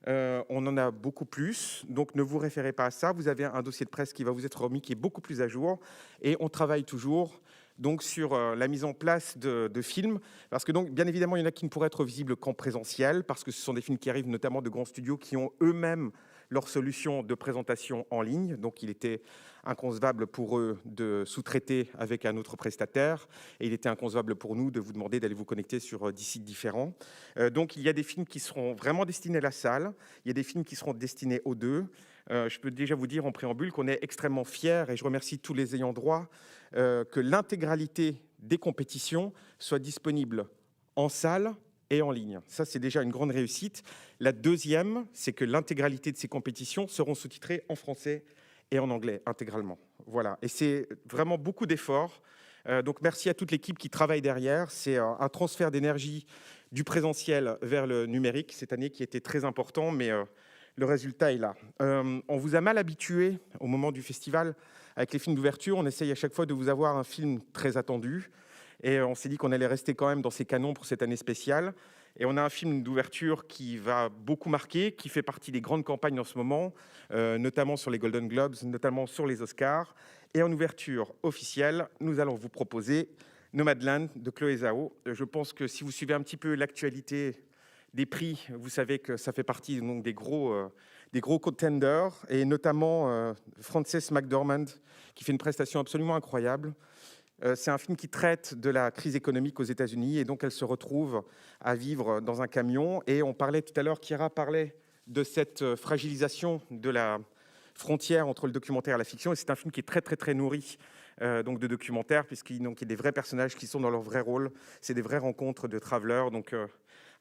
on en a beaucoup plus, donc ne vous référez pas à ça. Vous avez un dossier de presse qui va vous être remis, qui est beaucoup plus à jour, et on travaille toujours donc sur la mise en place de films, parce que donc bien évidemment il y en a qui ne pourraient être visibles qu'en présentiel, parce que ce sont des films qui arrivent notamment de grands studios qui ont eux-mêmes leur solution de présentation en ligne, donc il était inconcevable pour eux de sous-traiter avec un autre prestataire, et il était inconcevable pour nous de vous demander d'aller vous connecter sur 10 sites différents. Donc il y a des films qui seront vraiment destinés à la salle, il y a des films qui seront destinés aux deux. Je peux déjà vous dire en préambule qu'on est extrêmement fiers, et je remercie tous les ayants droit, que l'intégralité des compétitions soit disponible en salle et en ligne. Ça, c'est déjà une grande réussite. La deuxième, c'est que l'intégralité de ces compétitions seront sous-titrées en français et en anglais intégralement. Voilà, et c'est vraiment beaucoup d'efforts. Donc merci à toute l'équipe qui travaille derrière. C'est un transfert d'énergie du présentiel vers le numérique cette année qui était très important, mais le résultat est là. On vous a mal habitué au moment du festival avec les films d'ouverture. On essaye à chaque fois de vous avoir un film très attendu. Et on s'est dit qu'on allait rester quand même dans ces canons pour cette année spéciale. Et on a un film d'ouverture qui va beaucoup marquer, qui fait partie des grandes campagnes en ce moment, notamment sur les Golden Globes, notamment sur les Oscars. Et en ouverture officielle, nous allons vous proposer Nomadland de Chloé Zhao. Je pense que si vous suivez un petit peu l'actualité des prix, vous savez que ça fait partie donc, des gros contenders, et notamment Frances McDormand, qui fait une prestation absolument incroyable. C'est un film qui traite de la crise économique aux États-Unis, et donc elle se retrouve à vivre dans un camion. Et on parlait tout à l'heure, Chiara parlait de cette fragilisation de la frontière entre le documentaire et la fiction, et c'est un film qui est très très très nourri donc de documentaire, puisqu'il y a des vrais personnages qui sont dans leur vrai rôle, c'est des vraies rencontres de travelers, donc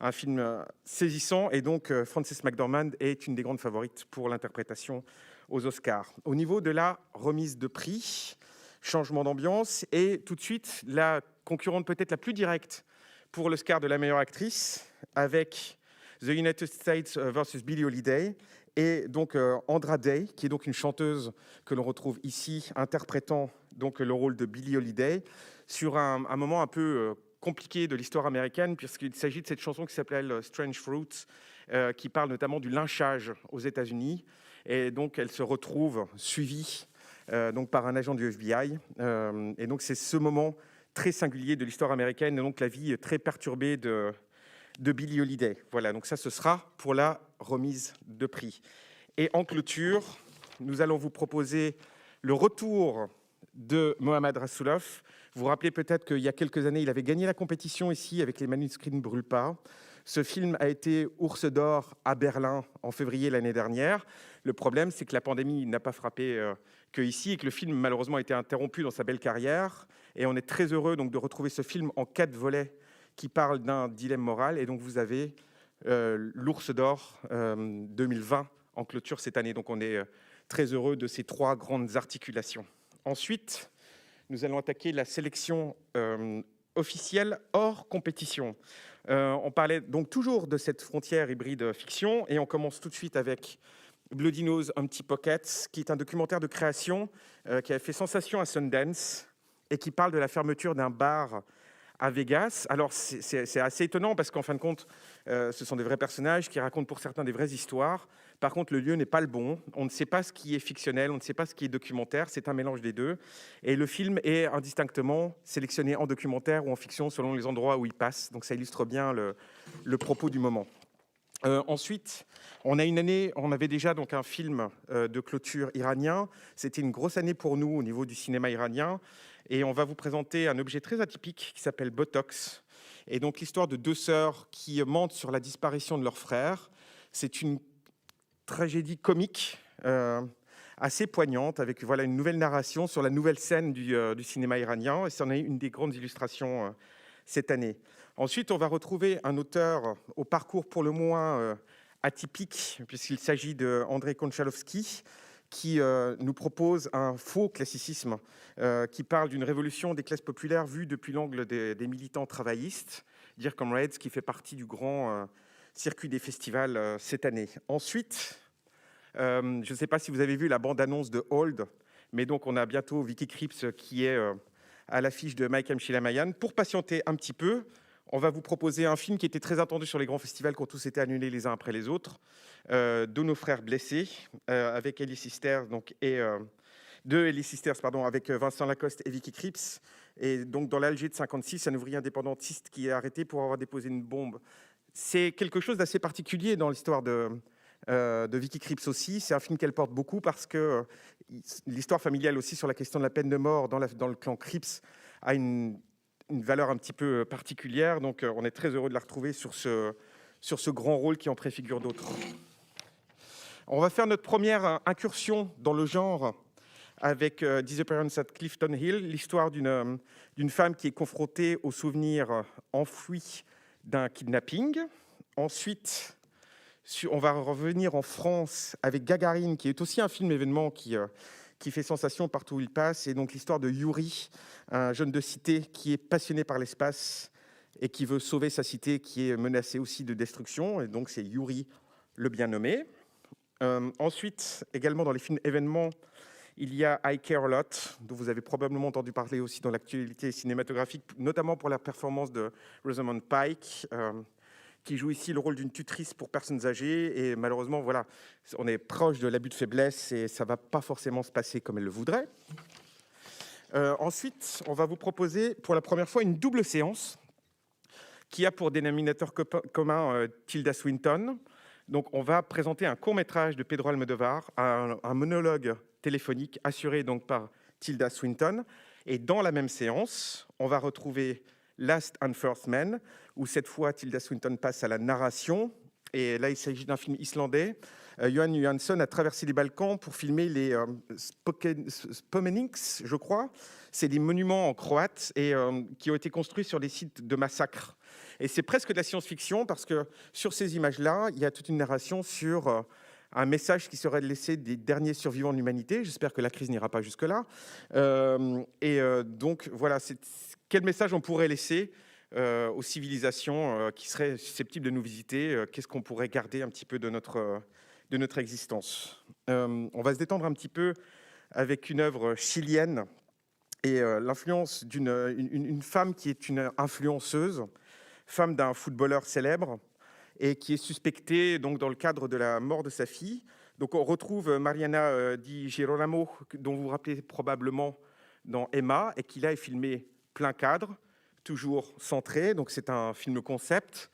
un film saisissant. Et donc Frances McDormand est une des grandes favorites pour l'interprétation aux Oscars. Au niveau de la remise de prix, changement d'ambiance, et tout de suite la concurrente peut-être la plus directe pour l'Oscar de la meilleure actrice, avec The United States versus Billie Holiday, et donc Andra Day, qui est donc une chanteuse que l'on retrouve ici interprétant donc le rôle de Billie Holiday sur un moment un peu compliqué de l'histoire américaine, puisqu'il s'agit de cette chanson qui s'appelle Strange Fruits, qui parle notamment du lynchage aux États-Unis, et donc elle se retrouve suivie donc par un agent du FBI, et donc c'est ce moment très singulier de l'histoire américaine, et donc la vie très perturbée de Billie Holiday. Voilà, donc ça ce sera pour la remise de prix. Et en clôture, nous allons vous proposer le retour de Mohamed Rassoulov. Vous vous rappelez peut-être qu'il y a quelques années, il avait gagné la compétition ici avec Les manuscrits ne brûlent pas. Ce film a été ours d'or à Berlin en février l'année dernière. Le problème, c'est que la pandémie n'a pas frappé que ici, et que le film malheureusement a été interrompu dans sa belle carrière. Et on est très heureux donc de retrouver ce film en 4 volets qui parle d'un dilemme moral. Et donc vous avez l'ours d'or 2020 en clôture cette année. Donc on est très heureux de ces 3 grandes articulations. Ensuite, nous allons attaquer la sélection officielle hors compétition. On parlait donc toujours de cette frontière hybride fiction et on commence tout de suite avec Bloody Nose Empty Pockets, qui est un documentaire de création qui a fait sensation à Sundance et qui parle de la fermeture d'un bar à Vegas. Alors, c'est assez étonnant parce qu'en fin de compte, ce sont des vrais personnages qui racontent pour certains des vraies histoires. Par contre, le lieu n'est pas le bon. On ne sait pas ce qui est fictionnel, on ne sait pas ce qui est documentaire. C'est un mélange des deux. Et le film est indistinctement sélectionné en documentaire ou en fiction selon les endroits où il passe. Donc, ça illustre bien le propos du moment. Ensuite, on avait déjà donc un film de clôture iranien. C'était une grosse année pour nous au niveau du cinéma iranien. Et on va vous présenter un objet très atypique qui s'appelle Botox. Et donc l'histoire de deux sœurs qui mentent sur la disparition de leur frère. C'est une tragédie comique assez poignante avec une nouvelle narration sur la nouvelle scène du cinéma iranien. Et c'en est une des grandes illustrations cette année. Ensuite, on va retrouver un auteur au parcours pour le moins atypique, puisqu'il s'agit d'Andrei Konchalovsky, qui nous propose un faux classicisme qui parle d'une révolution des classes populaires vue depuis l'angle des militants travaillistes, Dear Comrades, qui fait partie du grand circuit des festivals cette année. Ensuite, je ne sais pas si vous avez vu la bande-annonce de Hold, mais donc on a bientôt Vicky Krieps qui est à l'affiche de Mike M. Shilamayan. Pour patienter un petit peu, on va vous proposer un film qui était très attendu sur les grands festivals qui ont tous été annulés les uns après les autres, de nos frères blessés, avec Ellie Sisters, avec Vincent Lacoste et Vicky Krieps. Et donc dans l'Alger de 56, un ouvrier indépendantiste qui est arrêté pour avoir déposé une bombe. C'est quelque chose d'assez particulier dans l'histoire de Vicky Krieps aussi. C'est un film qu'elle porte beaucoup parce que l'histoire familiale aussi sur la question de la peine de mort dans le clan Krieps a une valeur un petit peu particulière. Donc on est très heureux de la retrouver sur ce grand rôle qui en préfigure d'autres. On va faire notre première incursion dans le genre avec Disappearance at Clifton Hill, l'histoire d'une femme qui est confrontée aux souvenirs enfouis d'un kidnapping. Ensuite, on va revenir en France avec Gagarine, qui est aussi un film événement qui fait sensation partout où il passe. Et donc l'histoire de Yuri, un jeune de cité qui est passionné par l'espace et qui veut sauver sa cité, qui est menacée aussi de destruction. Et donc c'est Yuri le bien nommé. Ensuite, également dans les films événements, il y a I Care a Lot, dont vous avez probablement entendu parler aussi dans l'actualité cinématographique, notamment pour la performance de Rosamund Pike, qui joue ici le rôle d'une tutrice pour personnes âgées. Et malheureusement, voilà, on est proche de l'abus de faiblesse et ça ne va pas forcément se passer comme elle le voudrait. Ensuite, on va vous proposer pour la première fois une double séance qui a pour dénominateur commun Tilda Swinton. Donc, on va présenter un court-métrage de Pedro Almodóvar, un monologue téléphonique assuré donc par Tilda Swinton. Et dans la même séance, on va retrouver Last and First Men, où cette fois Tilda Swinton passe à la narration. Et là, il s'agit d'un film islandais. Johan Johansson a traversé les Balkans pour filmer les Spomenings, je crois. C'est des monuments en croate et qui ont été construits sur des sites de massacres. Et c'est presque de la science-fiction parce que sur ces images-là, il y a toute une narration sur un message qui serait laissé des derniers survivants de l'humanité. J'espère que la crise n'ira pas jusque-là. Donc voilà, quel message on pourrait laisser aux civilisations qui seraient susceptibles de nous visiter? Qu'est-ce qu'on pourrait garder un petit peu de notre existence? On va se détendre un petit peu avec une œuvre chilienne et l'influence d'une femme qui est une influenceuse, femme d'un footballeur célèbre, et qui est suspectée donc, dans le cadre de la mort de sa fille. Donc on retrouve Mariana Di Girolamo, dont vous vous rappelez probablement dans Emma, et qui là est filmé plein cadre, toujours centré. Donc c'est un film concept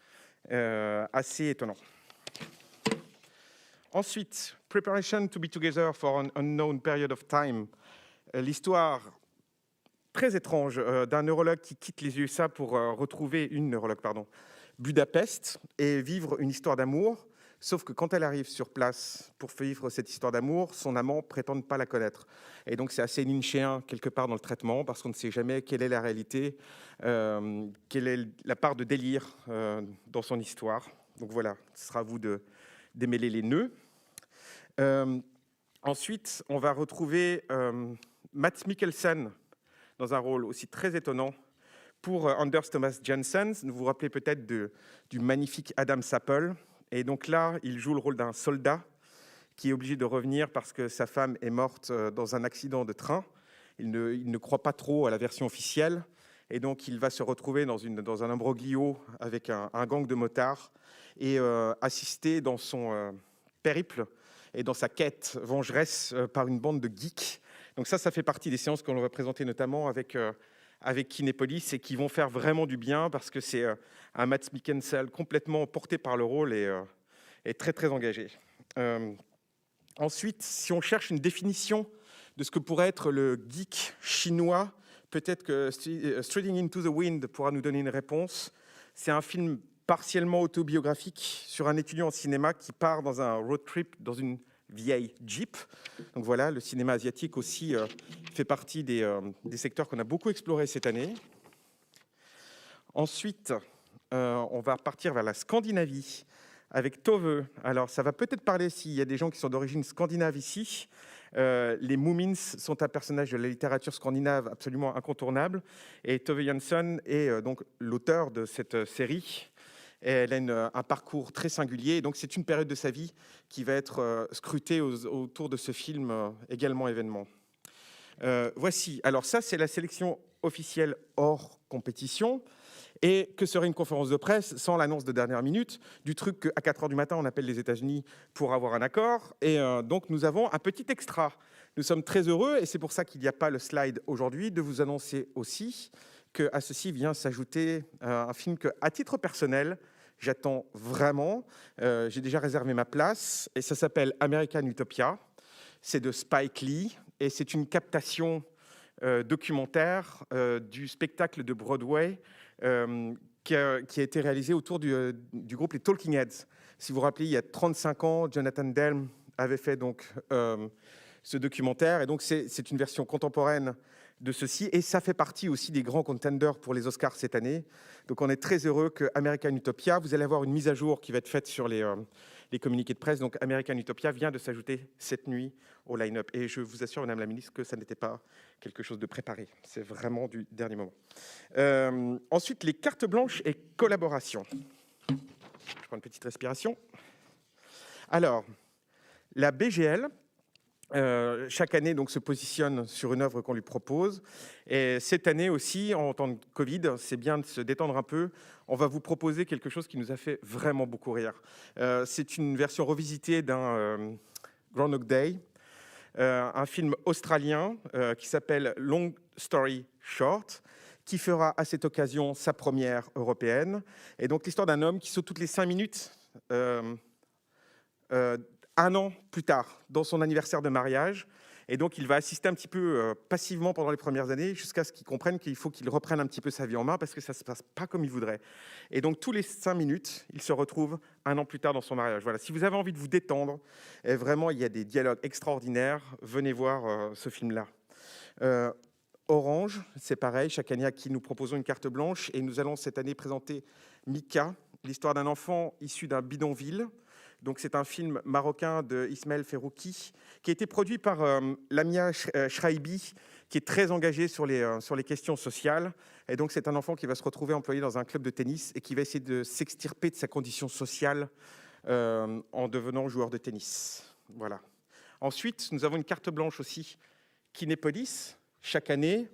assez étonnant. Ensuite, Preparation to be together for an unknown period of time. L'histoire très étrange d'un neurologue qui quitte les USA pour retrouver une neurologue, Budapest, et vivre une histoire d'amour, sauf que quand elle arrive sur place pour vivre cette histoire d'amour, son amant prétend ne pas la connaître. Et donc c'est assez nietzschéen quelque part dans le traitement, parce qu'on ne sait jamais quelle est la réalité, quelle est la part de délire dans son histoire. Donc voilà, ce sera à vous de démêler les nœuds. Ensuite, on va retrouver Mads Mikkelsen dans un rôle aussi très étonnant pour Anders Thomas Jensen. Vous vous rappelez peut-être du magnifique Adam Sapple. Et donc là, il joue le rôle d'un soldat qui est obligé de revenir parce que sa femme est morte dans un accident de train. Il ne croit pas trop à la version officielle. Et donc, il va se retrouver dans un imbroglio avec un gang de motards et assister dans son périple et dans sa quête vengeresse par une bande de geeks. Donc ça fait partie des séances qu'on va présenter notamment avec Kinépolis et qui vont faire vraiment du bien parce que c'est un Mads Mikkelsen complètement porté par le rôle et très, très engagé. Ensuite, si on cherche une définition de ce que pourrait être le geek chinois, peut-être que Straighting into the Wind pourra nous donner une réponse. C'est un film partiellement autobiographique sur un étudiant en cinéma qui part dans un road trip dans une vieille Jeep. Donc voilà, le cinéma asiatique aussi fait partie des secteurs qu'on a beaucoup explorés cette année. Ensuite, on va partir vers la Scandinavie avec Tove. Alors, ça va peut-être parler s'il y a des gens qui sont d'origine scandinave ici. Les Moomins sont un personnage de la littérature scandinave absolument incontournable. Et Tove Jansson est donc l'auteur de cette série. Et elle a un parcours très singulier. Donc, c'est une période de sa vie qui va être scrutée autour de ce film également événement. Voici. Alors, ça, c'est la sélection officielle hors compétition. Et que serait une conférence de presse sans l'annonce de dernière minute du truc qu'à 4h du matin, on appelle les États-Unis pour avoir un accord. Et donc, nous avons un petit extra. Nous sommes très heureux, et c'est pour ça qu'il n'y a pas le slide aujourd'hui, de vous annoncer aussi qu'à ceci vient s'ajouter un film qu'à titre personnel, j'attends vraiment. J'ai déjà réservé ma place, et ça s'appelle American Utopia. C'est de Spike Lee, et c'est une captation documentaire du spectacle de Broadway qui a été réalisé autour du groupe les Talking Heads. Si vous vous rappelez, il y a 35 ans, Jonathan Demme avait fait donc ce documentaire, et donc c'est une version contemporaine de ceci, et ça fait partie aussi des grands contenders pour les Oscars cette année. Donc on est très heureux que American Utopia, vous allez avoir une mise à jour qui va être faite sur les communiqués de presse. Donc American Utopia vient de s'ajouter cette nuit au line-up. Et je vous assure, Madame la Ministre, que ça n'était pas quelque chose de préparé. C'est vraiment du dernier moment. Ensuite, les cartes blanches et collaborations. Je prends une petite respiration. Alors, la BGL, chaque année donc, se positionne sur une œuvre qu'on lui propose. Et cette année aussi, en temps de Covid, c'est bien de se détendre un peu. On va vous proposer quelque chose qui nous a fait vraiment beaucoup rire. C'est une version revisitée d'un Groundhog Day, un film australien qui s'appelle Long Story Short, qui fera à cette occasion sa première européenne. Et donc l'histoire d'un homme qui saute toutes les 5 minutes, un an plus tard, dans son anniversaire de mariage. Et donc, il va assister un petit peu passivement pendant les premières années, jusqu'à ce qu'il comprenne qu'il faut qu'il reprenne un petit peu sa vie en main, parce que ça ne se passe pas comme il voudrait. Et donc, tous les 5 minutes, il se retrouve un an plus tard dans son mariage. Voilà. Si vous avez envie de vous détendre, et vraiment, il y a des dialogues extraordinaires, venez voir ce film-là. Orange, c'est pareil, chaque année à qui nous proposons une carte blanche, et nous allons cette année présenter Mika, l'histoire d'un enfant issu d'un bidonville. Donc, c'est un film marocain de Ismaël Ferrouki qui a été produit par Lamia Shraibi, qui est très engagé sur les questions sociales. Et donc, c'est un enfant qui va se retrouver employé dans un club de tennis et qui va essayer de s'extirper de sa condition sociale en devenant joueur de tennis. Voilà. Ensuite, nous avons une carte blanche aussi, Kinépolis, chaque année.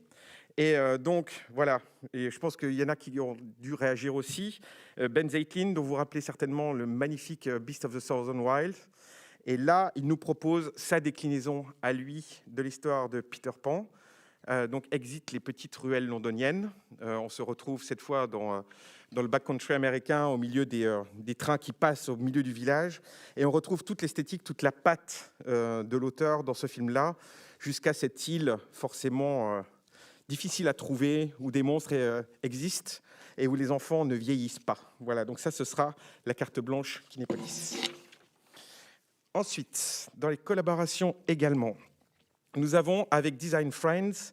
Et donc, voilà, et je pense qu'il y en a qui ont dû réagir aussi. Ben Zeitlin, dont vous vous rappelez certainement le magnifique Beast of the Southern Wild. Et là, il nous propose sa déclinaison à lui de l'histoire de Peter Pan. Donc, exit les petites ruelles londoniennes. On se retrouve cette fois dans le backcountry américain, au milieu des trains qui passent au milieu du village. Et on retrouve toute l'esthétique, toute la patte de l'auteur dans ce film-là, jusqu'à cette île forcément difficile à trouver, où des monstres existent et où les enfants ne vieillissent pas. Voilà, donc ça, ce sera la carte blanche Kinépolis. Ensuite, dans les collaborations également, nous avons, avec Design Friends,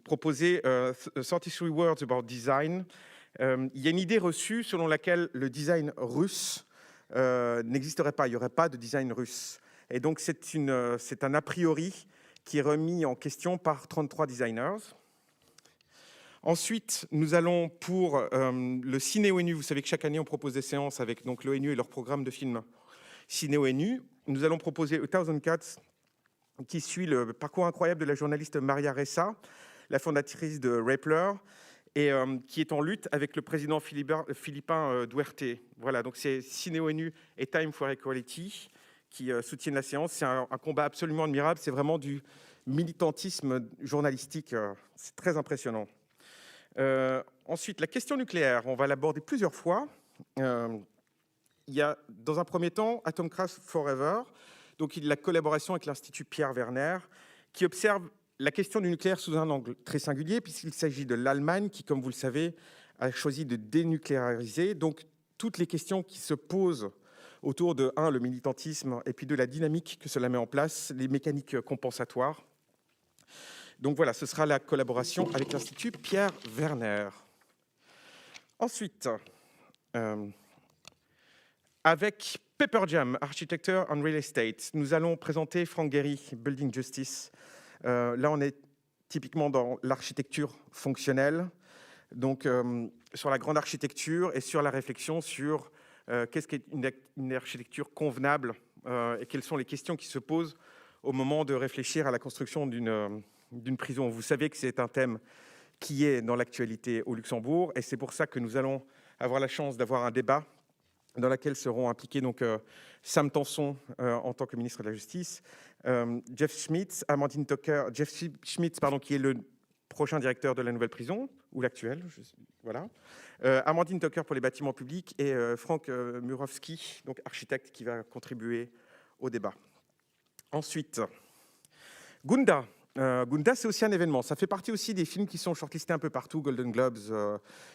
proposé 33 Words About Design. Il y a une idée reçue selon laquelle le design russe n'existerait pas, il n'y aurait pas de design russe. Et donc, c'est un a priori qui est remis en question par 33 designers. Ensuite, nous allons pour le Ciné-ONU. Vous savez que chaque année, on propose des séances avec donc, l'ONU et leur programme de films Ciné-ONU. Nous allons proposer A Thousand Cuts, qui suit le parcours incroyable de la journaliste Maria Ressa, la fondatrice de Rappler, et qui est en lutte avec le président philippin Duerte. Voilà, donc c'est Ciné-ONU et Time for Equality qui soutiennent la séance. C'est un combat absolument admirable. C'est vraiment du militantisme journalistique. C'est très impressionnant. Ensuite, la question nucléaire, on va l'aborder plusieurs fois. Il y a, dans un premier temps, Atomkraft Forever, donc la collaboration avec l'Institut Pierre Werner, qui observe la question du nucléaire sous un angle très singulier, puisqu'il s'agit de l'Allemagne qui, comme vous le savez, a choisi de dénucléariser. Donc, toutes les questions qui se posent autour de, le militantisme, et puis de la dynamique que cela met en place, les mécaniques compensatoires. Donc voilà, ce sera la collaboration avec l'Institut Pierre Werner. Ensuite, avec Pepper Jam, Architecture and Real Estate, nous allons présenter Frank Gehry, Building Justice. Là, on est typiquement dans l'architecture fonctionnelle, donc sur la grande architecture et sur la réflexion sur qu'est-ce qu'est une architecture convenable et quelles sont les questions qui se posent au moment de réfléchir à la construction d'une prison. Vous savez que c'est un thème qui est dans l'actualité au Luxembourg et c'est pour ça que nous allons avoir la chance d'avoir un débat dans lequel seront impliqués donc, Sam Tanson en tant que ministre de la Justice, Jeff Schmitz, qui est le prochain directeur de la nouvelle prison, ou l'actuel, voilà. Amandine Tucker pour les bâtiments publics et Frank Murawski, donc architecte, qui va contribuer au débat. Ensuite, Gunda. Gunda, c'est aussi un événement. Ça fait partie aussi des films qui sont shortlistés un peu partout, Golden Globes,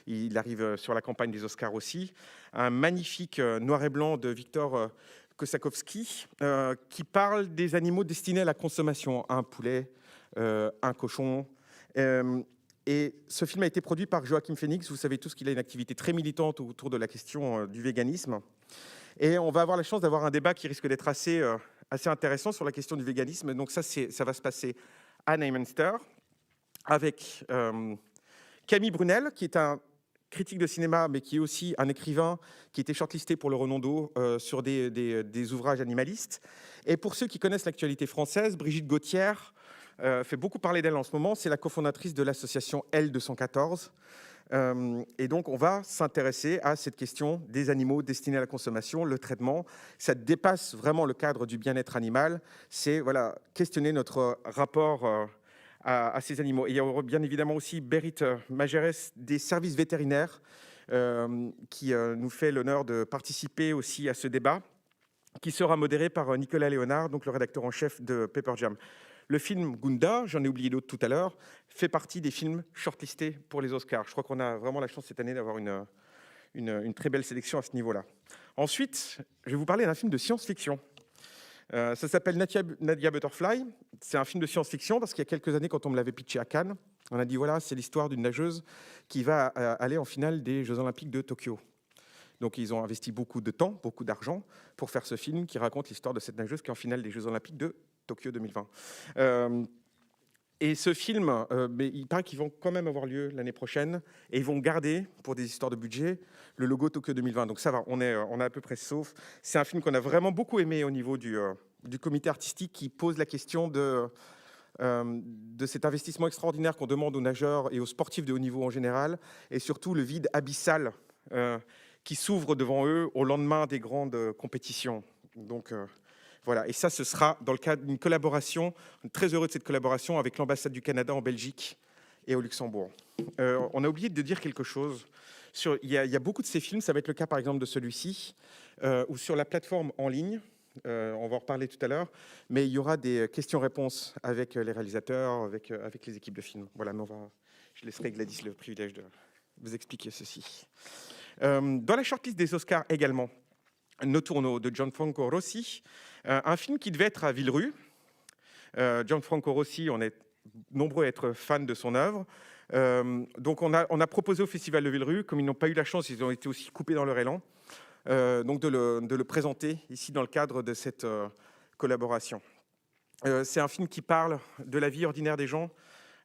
il arrive sur la campagne des Oscars aussi. Un magnifique noir et blanc de Victor Kosakowski qui parle des animaux destinés à la consommation. Un poulet, un cochon. Et ce film a été produit par Joachim Phoenix. Vous savez tous qu'il a une activité très militante autour de la question du véganisme. Et on va avoir la chance d'avoir un débat qui risque d'être assez intéressant sur la question du véganisme. Donc ça va se passer à Neumünster avec Camille Brunel, qui est un critique de cinéma, mais qui est aussi un écrivain qui était shortlisté pour le Renaudot sur des ouvrages animalistes. Et pour ceux qui connaissent l'actualité française, Brigitte Gauthier fait beaucoup parler d'elle en ce moment. C'est la cofondatrice de l'association L214. Et donc, on va s'intéresser à cette question des animaux destinés à la consommation, le traitement. Ça dépasse vraiment le cadre du bien-être animal. C'est questionner notre rapport à ces animaux. Et il y aura bien évidemment aussi Berit Majerès des services vétérinaires qui nous fait l'honneur de participer aussi à ce débat, qui sera modéré par Nicolas Léonard, donc le rédacteur en chef de Pepper Jam. Le film Gunda, j'en ai oublié d'autres tout à l'heure, fait partie des films shortlistés pour les Oscars. Je crois qu'on a vraiment la chance cette année d'avoir une très belle sélection à ce niveau-là. Ensuite, je vais vous parler d'un film de science-fiction. Ça s'appelle Nadia Butterfly. C'est un film de science-fiction parce qu'il y a quelques années, quand on me l'avait pitché à Cannes, on a dit voilà, c'est l'histoire d'une nageuse qui va aller en finale des Jeux Olympiques de Tokyo. Donc ils ont investi beaucoup de temps, beaucoup d'argent pour faire ce film qui raconte l'histoire de cette nageuse qui est en finale des Jeux Olympiques de Tokyo 2020. Et ce film, il paraît qu'ils vont quand même avoir lieu l'année prochaine et ils vont garder, pour des histoires de budget, le logo Tokyo 2020. Donc ça va, on est à peu près sauf. C'est un film qu'on a vraiment beaucoup aimé au niveau du comité artistique qui pose la question de cet investissement extraordinaire qu'on demande aux nageurs et aux sportifs de haut niveau en général, et surtout le vide abyssal qui s'ouvre devant eux au lendemain des grandes compétitions. Donc voilà, et ça, ce sera dans le cadre d'une collaboration, on est très heureux de cette collaboration avec l'ambassade du Canada en Belgique et au Luxembourg. On a oublié de dire quelque chose. Il y a beaucoup de ces films, ça va être le cas par exemple de celui-ci, ou sur la plateforme en ligne, on va en reparler tout à l'heure, mais il y aura des questions-réponses avec les réalisateurs, avec les équipes de films. Voilà, mais je laisserai Gladys le privilège de vous expliquer ceci. Dans la shortlist des Oscars également, Noturno de Gianfranco Rossi, un film qui devait être à Villerue. Gianfranco Rossi, on est nombreux à être fans de son œuvre. Donc on a proposé au Festival de Villerue, comme ils n'ont pas eu la chance, ils ont été aussi coupés dans leur élan, donc de le présenter ici dans le cadre de cette collaboration. C'est un film qui parle de la vie ordinaire des gens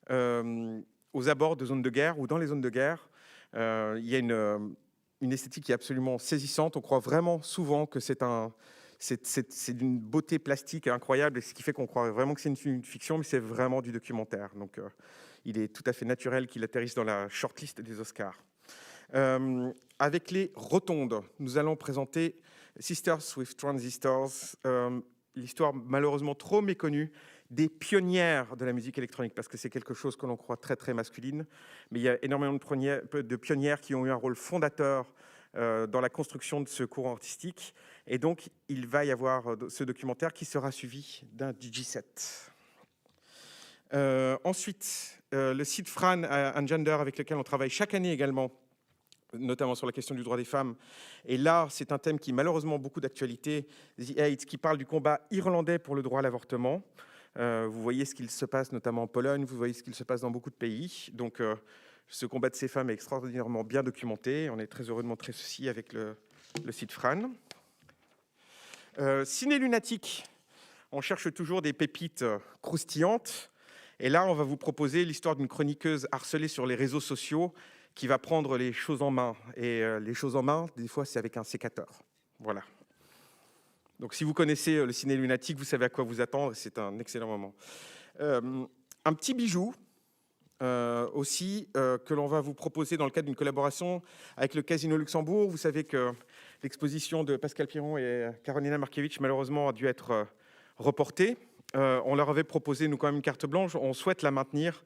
aux abords de zones de guerre ou dans les zones de guerre. Il y a une esthétique qui est absolument saisissante. On croit vraiment souvent que c'est d'une beauté plastique incroyable, ce qui fait qu'on croit vraiment que c'est une fiction, mais c'est vraiment du documentaire. Donc, il est tout à fait naturel qu'il atterrisse dans la shortlist des Oscars. Avec les rotondes, nous allons présenter Sisters with Transistors, l'histoire malheureusement trop méconnue des pionnières de la musique électronique, parce que c'est quelque chose que l'on croit très très masculine, mais il y a énormément de pionnières qui ont eu un rôle fondateur dans la construction de ce courant artistique, et donc il va y avoir ce documentaire qui sera suivi d'un DJ set. Ensuite, le site Fran and Gender, avec lequel on travaille chaque année également, notamment sur la question du droit des femmes. Et là, c'est un thème qui malheureusement beaucoup d'actualité, The AIDS, qui parle du combat irlandais pour le droit à l'avortement. Vous voyez ce qu'il se passe notamment en Pologne, vous voyez ce qu'il se passe dans beaucoup de pays. Donc, ce combat de ces femmes est extraordinairement bien documenté. On est très heureux de montrer ceci avec le site Fran. Ciné Lunatique, on cherche toujours des pépites croustillantes. Et là, on va vous proposer l'histoire d'une chroniqueuse harcelée sur les réseaux sociaux qui va prendre les choses en main. Et les choses en main, des fois, c'est avec un sécateur. Voilà. Donc, si vous connaissez le Ciné Lunatique, vous savez à quoi vous attendre. C'est un excellent moment. Un petit bijou aussi que l'on va vous proposer dans le cadre d'une collaboration avec le Casino Luxembourg. Vous savez que l'exposition de Pascal Piron et Karolina Markiewicz, malheureusement, a dû être reportée. On leur avait proposé, nous, quand même une carte blanche. On souhaite la maintenir.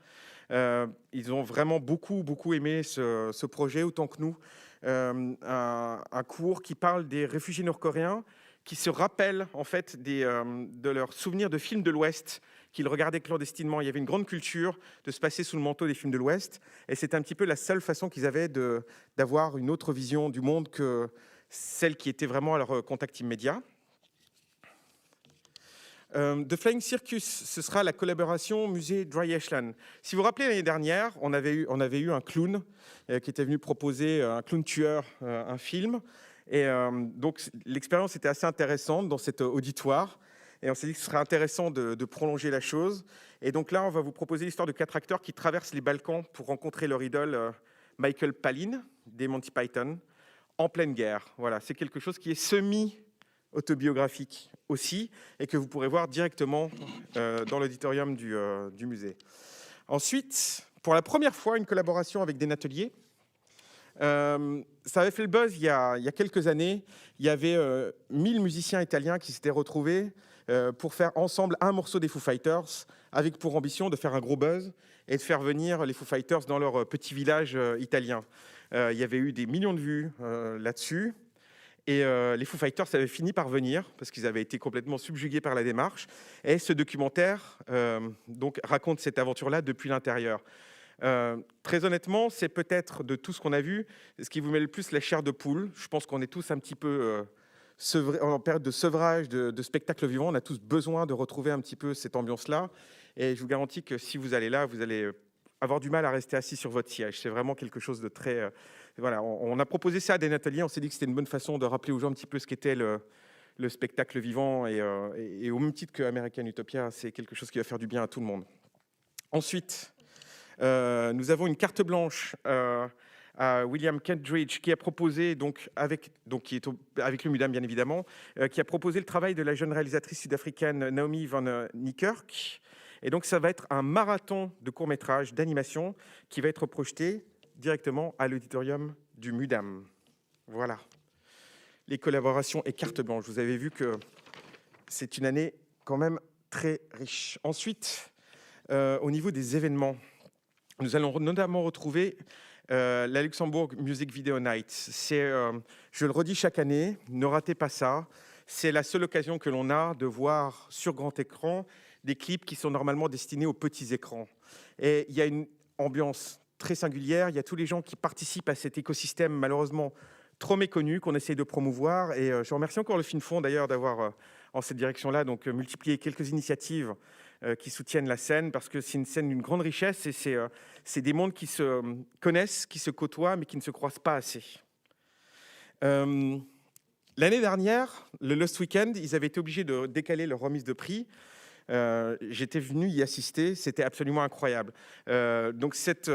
Ils ont vraiment beaucoup aimé ce projet, autant que nous. Un cours qui parle des réfugiés nord-coréens qui se rappellent en fait de leurs souvenirs de films de l'Ouest qu'ils regardaient clandestinement. Il y avait une grande culture de se passer sous le manteau des films de l'Ouest, et c'est un petit peu la seule façon qu'ils avaient d'avoir une autre vision du monde que celle qui était vraiment à leur contact immédiat. The Flying Circus, ce sera la collaboration musée Dry Ashland. Si vous vous rappelez, l'année dernière, on avait eu un clown qui était venu proposer, un clown tueur, un film. Et donc, l'expérience était assez intéressante dans cet auditoire. Et on s'est dit que ce serait intéressant de prolonger la chose. Et donc là, on va vous proposer l'histoire de 4 acteurs qui traversent les Balkans pour rencontrer leur idole Michael Palin, des Monty Python, en pleine guerre. Voilà, c'est quelque chose qui est semi-autobiographique aussi, et que vous pourrez voir directement dans l'auditorium du musée. Ensuite, pour la première fois, une collaboration avec des Nateliers. Ça avait fait le buzz il y a quelques années. Il y avait 1000 musiciens italiens qui s'étaient retrouvés pour faire ensemble un morceau des Foo Fighters, avec pour ambition de faire un gros buzz et de faire venir les Foo Fighters dans leur petit village italien. Il y avait eu des millions de vues là-dessus. Et les Foo Fighters avaient fini par venir parce qu'ils avaient été complètement subjugués par la démarche. Et ce documentaire donc, raconte cette aventure-là depuis l'intérieur. Très honnêtement, c'est peut-être de tout ce qu'on a vu, ce qui vous met le plus la chair de poule. Je pense qu'on est tous un petit peu en période de sevrage, de spectacle vivant. On a tous besoin de retrouver un petit peu cette ambiance-là. Et je vous garantis que si vous allez là, vous allez avoir du mal à rester assis sur votre siège. C'est vraiment quelque chose de très... voilà, on a proposé ça à des Nateliers. On s'est dit que c'était une bonne façon de rappeler aux gens un petit peu ce qu'était le spectacle vivant. Et au même titre que American Utopia, c'est quelque chose qui va faire du bien à tout le monde. Ensuite... nous avons une carte blanche à William Kentridge qui a proposé, qui est avec le MUDAM bien évidemment, qui a proposé le travail de la jeune réalisatrice sud-africaine Naomi van Niekerk. Et donc ça va être un marathon de courts-métrages d'animation qui va être projeté directement à l'auditorium du MUDAM. Voilà. Les collaborations et carte blanche. Vous avez vu que c'est une année quand même très riche. Ensuite, au niveau des événements, nous allons notamment retrouver la Luxembourg Music Video Night. Je le redis chaque année, ne ratez pas ça. C'est la seule occasion que l'on a de voir sur grand écran des clips qui sont normalement destinés aux petits écrans. Et il y a une ambiance très singulière. Il y a tous les gens qui participent à cet écosystème malheureusement trop méconnu qu'on essaye de promouvoir. Et je remercie encore le FinFond d'ailleurs d'avoir en cette direction-là donc multiplié quelques initiatives qui soutiennent la scène, parce que c'est une scène d'une grande richesse et c'est des mondes qui se connaissent, qui se côtoient, mais qui ne se croisent pas assez. L'année dernière, le Lost Weekend, ils avaient été obligés de décaler leur remise de prix J'étais venu y assister, c'était absolument incroyable. Donc cette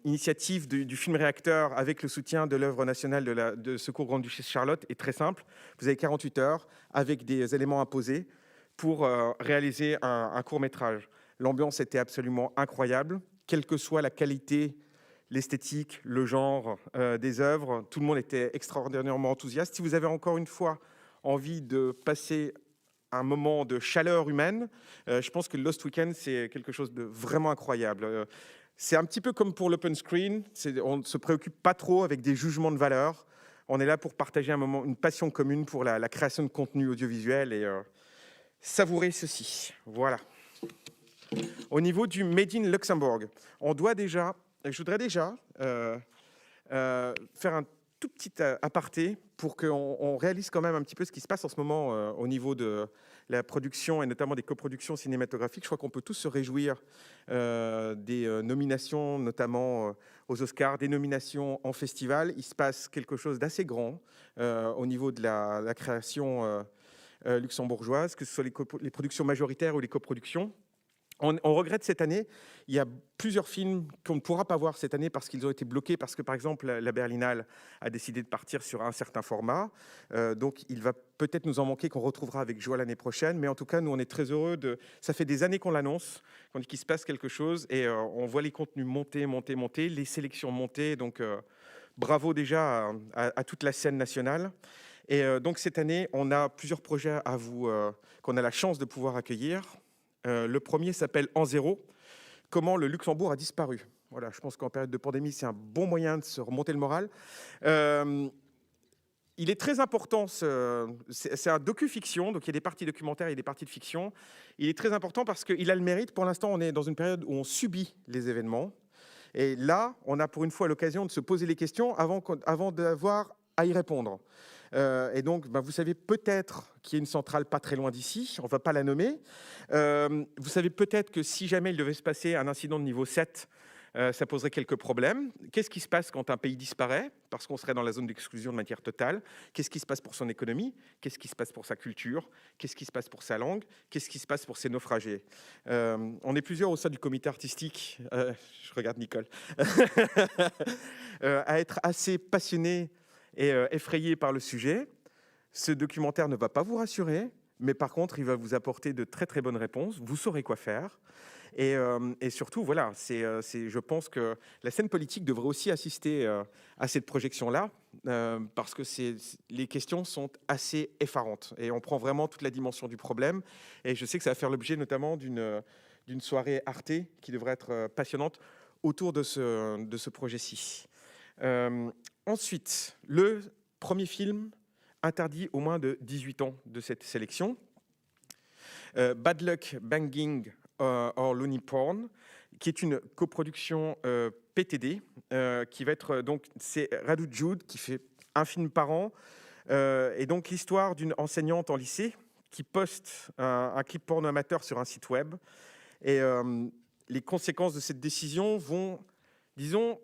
initiative du film réacteur avec le soutien de l'œuvre nationale de Secours Grande-Duchesse Charlotte est très simple. Vous avez 48 heures avec des éléments imposés pour réaliser un court-métrage. L'ambiance était absolument incroyable, quelle que soit la qualité, l'esthétique, le genre des œuvres. Tout le monde était extraordinairement enthousiaste. Si vous avez encore une fois envie de passer un moment de chaleur humaine, je pense que Lost Weekend, c'est quelque chose de vraiment incroyable. C'est un petit peu comme pour l'open screen, on ne se préoccupe pas trop avec des jugements de valeur. On est là pour partager un moment, une passion commune pour la création de contenu audiovisuel et savourer ceci. Voilà. Au niveau du Made in Luxembourg, je voudrais déjà faire un tout petit aparté pour qu'on réalise quand même un petit peu ce qui se passe en ce moment au niveau de la production et notamment des coproductions cinématographiques. Je crois qu'on peut tous se réjouir des nominations, notamment aux Oscars, des nominations en festival. Il se passe quelque chose d'assez grand au niveau de la création luxembourgeoise, que ce soit les productions majoritaires ou les coproductions. On regrette cette année, il y a plusieurs films qu'on ne pourra pas voir cette année parce qu'ils ont été bloqués, parce que par exemple la Berlinale a décidé de partir sur un certain format, donc il va peut-être nous en manquer, qu'on retrouvera avec joie l'année prochaine, mais en tout cas nous on est très heureux, ça fait des années qu'on l'annonce, qu'on dit qu'il se passe quelque chose et on voit les contenus monter, les sélections monter, donc bravo déjà à toute la scène nationale. Et donc cette année on a plusieurs projets à vous, qu'on a la chance de pouvoir accueillir. Le premier s'appelle En Zéro, comment le Luxembourg a disparu. Voilà, je pense qu'en période de pandémie, c'est un bon moyen de se remonter le moral. Il est très important, c'est un docu-fiction, donc il y a des parties documentaires et des parties de fiction. Il est très important parce qu'il a le mérite, pour l'instant on est dans une période où on subit les événements. Et là, on a pour une fois l'occasion de se poser les questions avant d'avoir à y répondre. Et donc, vous savez peut-être qu'il y a une centrale pas très loin d'ici, on ne va pas la nommer. Vous savez peut-être que si jamais il devait se passer un incident de niveau 7, ça poserait quelques problèmes. Qu'est-ce qui se passe quand un pays disparaît? Parce qu'on serait dans la zone d'exclusion de manière totale. Qu'est-ce qui se passe pour son économie? Qu'est-ce qui se passe pour sa culture? Qu'est-ce qui se passe pour sa langue? Qu'est-ce qui se passe pour ses naufragés? On est plusieurs au sein du comité artistique, je regarde Nicole, à être assez passionnés et effrayé par le sujet. Ce documentaire ne va pas vous rassurer, mais par contre, il va vous apporter de très très bonnes réponses. Vous saurez quoi faire. Et surtout, voilà, je pense que la scène politique devrait aussi assister à cette projection-là, parce que les questions sont assez effarantes. Et on prend vraiment toute la dimension du problème. Et je sais que ça va faire l'objet notamment d'une soirée Arte qui devrait être passionnante autour de ce projet-ci. Ensuite, le premier film interdit aux moins de 18 ans de cette sélection, Bad Luck Banging or Loony Porn, qui est une coproduction PTD, qui va être donc c'est Radu Jude qui fait un film par an, et donc l'histoire d'une enseignante en lycée qui poste un clip porno amateur sur un site web, et les conséquences de cette décision vont, disons,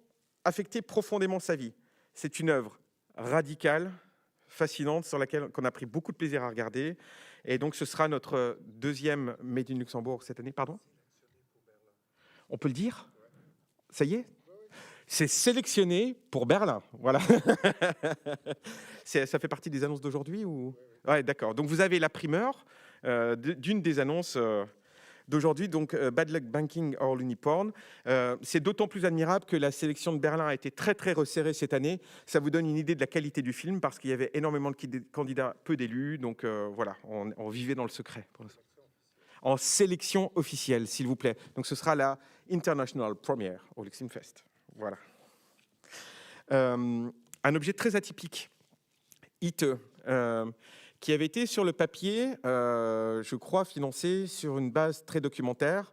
affecter profondément sa vie. C'est une œuvre radicale, fascinante, sur laquelle on a pris beaucoup de plaisir à regarder. Et donc, ce sera notre deuxième Made in Luxembourg cette année. Pardon ? On peut le dire ? Ça y est ? C'est sélectionné pour Berlin. Voilà. Ça fait partie des annonces d'aujourd'hui ou... Ouais, d'accord. Donc, vous avez la primeur d'une des annonces d'aujourd'hui, donc Bad Luck Banking or Loony Porn. C'est d'autant plus admirable que la sélection de Berlin a été très très resserrée cette année. Ça vous donne une idée de la qualité du film parce qu'il y avait énormément de candidats, peu d'élus. Donc voilà, on vivait dans le secret. En sélection officielle, s'il vous plaît. Donc ce sera la International Premiere au Luxemfest. Voilà. Un objet très atypique, ITE. Qui avait été sur le papier, je crois, financé sur une base très documentaire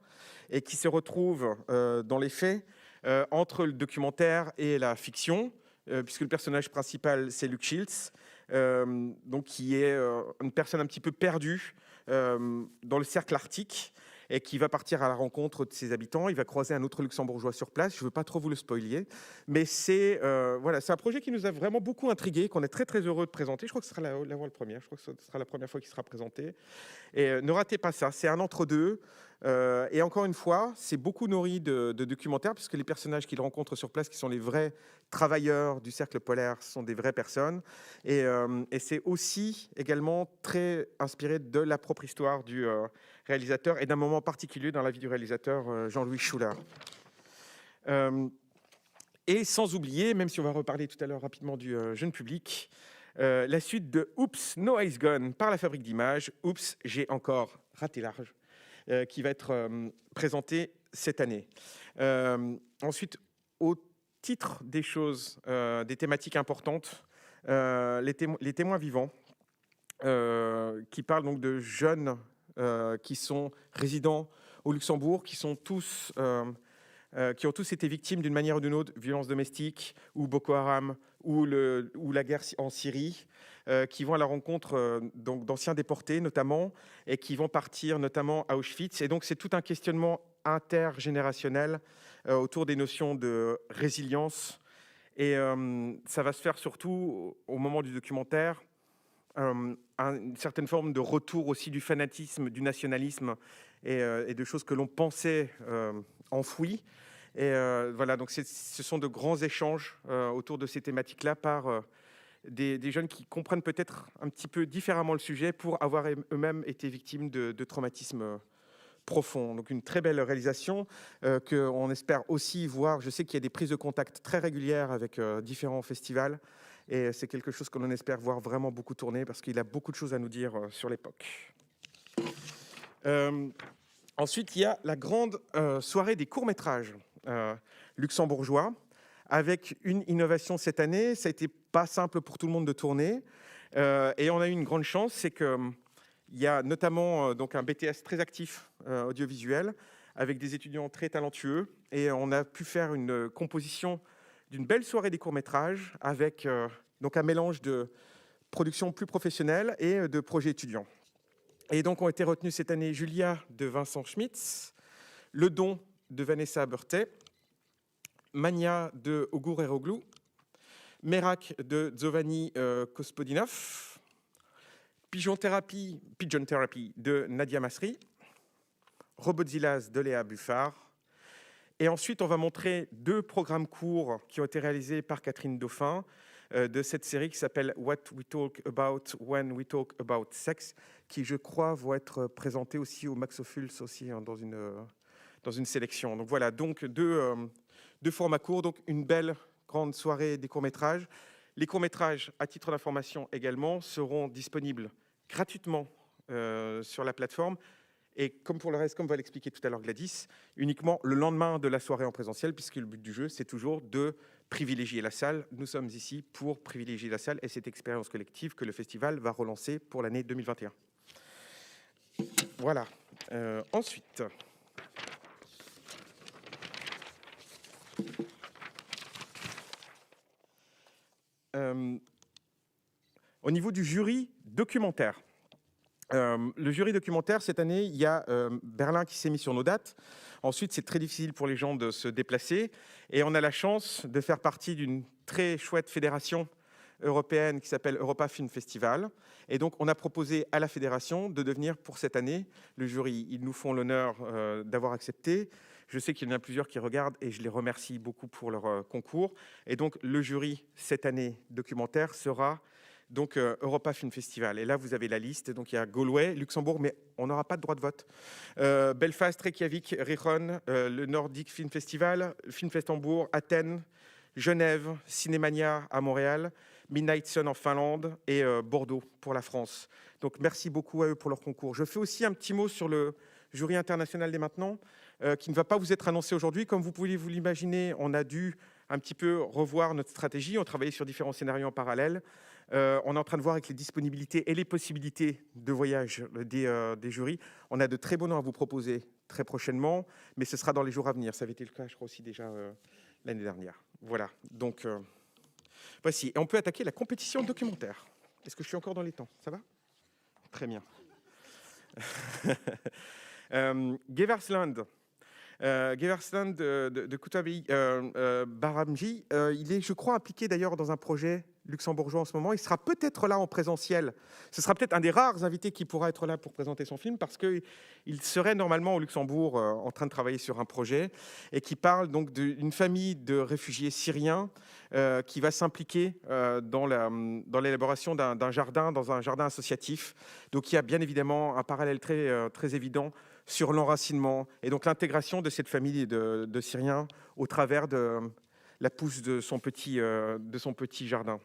et qui se retrouve dans les faits entre le documentaire et la fiction, puisque le personnage principal, c'est Luke Shields, donc qui est une personne un petit peu perdue dans le cercle arctique et qui va partir à la rencontre de ses habitants. Il va croiser un autre luxembourgeois sur place. Je ne veux pas trop vous le spoiler, mais c'est un projet qui nous a vraiment beaucoup intrigués, qu'on est très très heureux de présenter. Je crois que ce sera l'avant-première. Je crois que ce sera la première fois qu'il sera présenté. Et ne ratez pas ça. C'est un entre-deux. Et encore une fois, c'est beaucoup nourri de documentaires, puisque les personnages qu'il rencontre sur place, qui sont les vrais travailleurs du cercle polaire, sont des vraies personnes. Et c'est aussi également très inspiré de la propre histoire du réalisateur et d'un moment particulier dans la vie du réalisateur, Jean-Louis Schuller. Et sans oublier, même si on va reparler tout à l'heure rapidement du jeune public, la suite de Oops, No Eyes Gone par la Fabrique d'Images. Oops, j'ai encore raté large. Qui va être présenté cette année. Ensuite, au titre des choses, des thématiques importantes, les témoins vivants, qui parlent donc de jeunes qui sont résidents au Luxembourg, qui ont tous été victimes d'une manière ou d'une autre, violence domestique, ou Boko Haram, ou la guerre en Syrie, qui vont à la rencontre d'anciens déportés notamment, et qui vont partir notamment à Auschwitz. Et donc c'est tout un questionnement intergénérationnel autour des notions de résilience. Et ça va se faire surtout au moment du documentaire, une certaine forme de retour aussi du fanatisme, du nationalisme et de choses que l'on pensait enfouies. Et voilà, donc ce sont de grands échanges autour de ces thématiques-là par des jeunes qui comprennent peut-être un petit peu différemment le sujet pour avoir eux-mêmes été victimes de traumatismes profonds. Donc une très belle réalisation qu'on espère aussi voir. Je sais qu'il y a des prises de contact très régulières avec différents festivals et c'est quelque chose que l'on espère voir vraiment beaucoup tourner parce qu'il a beaucoup de choses à nous dire sur l'époque. Ensuite, il y a la grande soirée des courts-métrages luxembourgeois, avec une innovation cette année. Ça a été pas simple pour tout le monde de tourner, et on a eu une grande chance, c'est qu'il y a notamment donc un BTS très actif audiovisuel, avec des étudiants très talentueux, et on a pu faire une composition d'une belle soirée des courts-métrages, avec donc un mélange de production plus professionnelle et de projets étudiants. Et donc ont été retenus cette année Julia de Vincent Schmitz, Le Don de Vanessa Burtet, Mania de Ogur Eroglou, Merak de Giovanni Kospodinov, Pigeon Therapy de Nadia Masri, Robotzillas de Léa Buffard. Et ensuite, on va montrer 2 programmes courts qui ont été réalisés par Catherine Dauphin de cette série qui s'appelle What We Talk About When We Talk About Sex, qui, je crois, vont être présentés aussi au Max Ophuls aussi dans une sélection. Donc voilà, donc deux formats courts, donc une belle grande soirée des courts-métrages. Les courts-métrages, à titre d'information également, seront disponibles gratuitement sur la plateforme. Et comme pour le reste, comme va l'expliquer tout à l'heure Gladys, uniquement le lendemain de la soirée en présentiel, puisque le but du jeu, c'est toujours de privilégier la salle. Nous sommes ici pour privilégier la salle et cette expérience collective que le festival va relancer pour l'année 2021. Voilà. Ensuite... au niveau du jury documentaire, le jury documentaire, cette année, il y a Berlin qui s'est mis sur nos dates. Ensuite, c'est très difficile pour les gens de se déplacer. Et on a la chance de faire partie d'une très chouette fédération européenne qui s'appelle Europa Film Festival. Et donc, on a proposé à la fédération de devenir, pour cette année, le jury. Ils nous font l'honneur d'avoir accepté. Je sais qu'il y en a plusieurs qui regardent et je les remercie beaucoup pour leur concours. Et donc, le jury, cette année documentaire, sera... donc Europa Film Festival. Et là, vous avez la liste. Donc, il y a Galway, Luxembourg, mais on n'aura pas de droit de vote. Belfast, Reykjavik, Rijon, le Nordic Film Festival, Filmfest Hambourg, Athènes, Genève, Cinémania à Montréal, Midnight Sun en Finlande et Bordeaux pour la France. Donc, merci beaucoup à eux pour leur concours. Je fais aussi un petit mot sur le jury international dès maintenant, qui ne va pas vous être annoncé aujourd'hui. Comme vous pouvez vous l'imaginer, on a dû un petit peu revoir notre stratégie. On travaillait sur différents scénarios en parallèle. On est en train de voir avec les disponibilités et les possibilités de voyage des jurys. On a de très beaux noms à vous proposer très prochainement, mais ce sera dans les jours à venir. Ça avait été le cas, je crois, aussi déjà l'année dernière. Voilà, donc voici. Et on peut attaquer la compétition documentaire. Est-ce que je suis encore dans les temps? Ça va? Très bien. Geversland. Geversland de Koutabi Baramji, il est, je crois, impliqué d'ailleurs dans un projet luxembourgeois en ce moment. Il sera peut-être là en présentiel. Ce sera peut-être un des rares invités qui pourra être là pour présenter son film, parce qu'il serait normalement au Luxembourg en train de travailler sur un projet et qui parle donc d'une famille de réfugiés syriens qui va s'impliquer dans l'élaboration d'un jardin, dans un jardin associatif. Donc il y a bien évidemment un parallèle très évident sur l'enracinement et donc l'intégration de cette famille de Syriens au travers de la pousse de son petit jardin.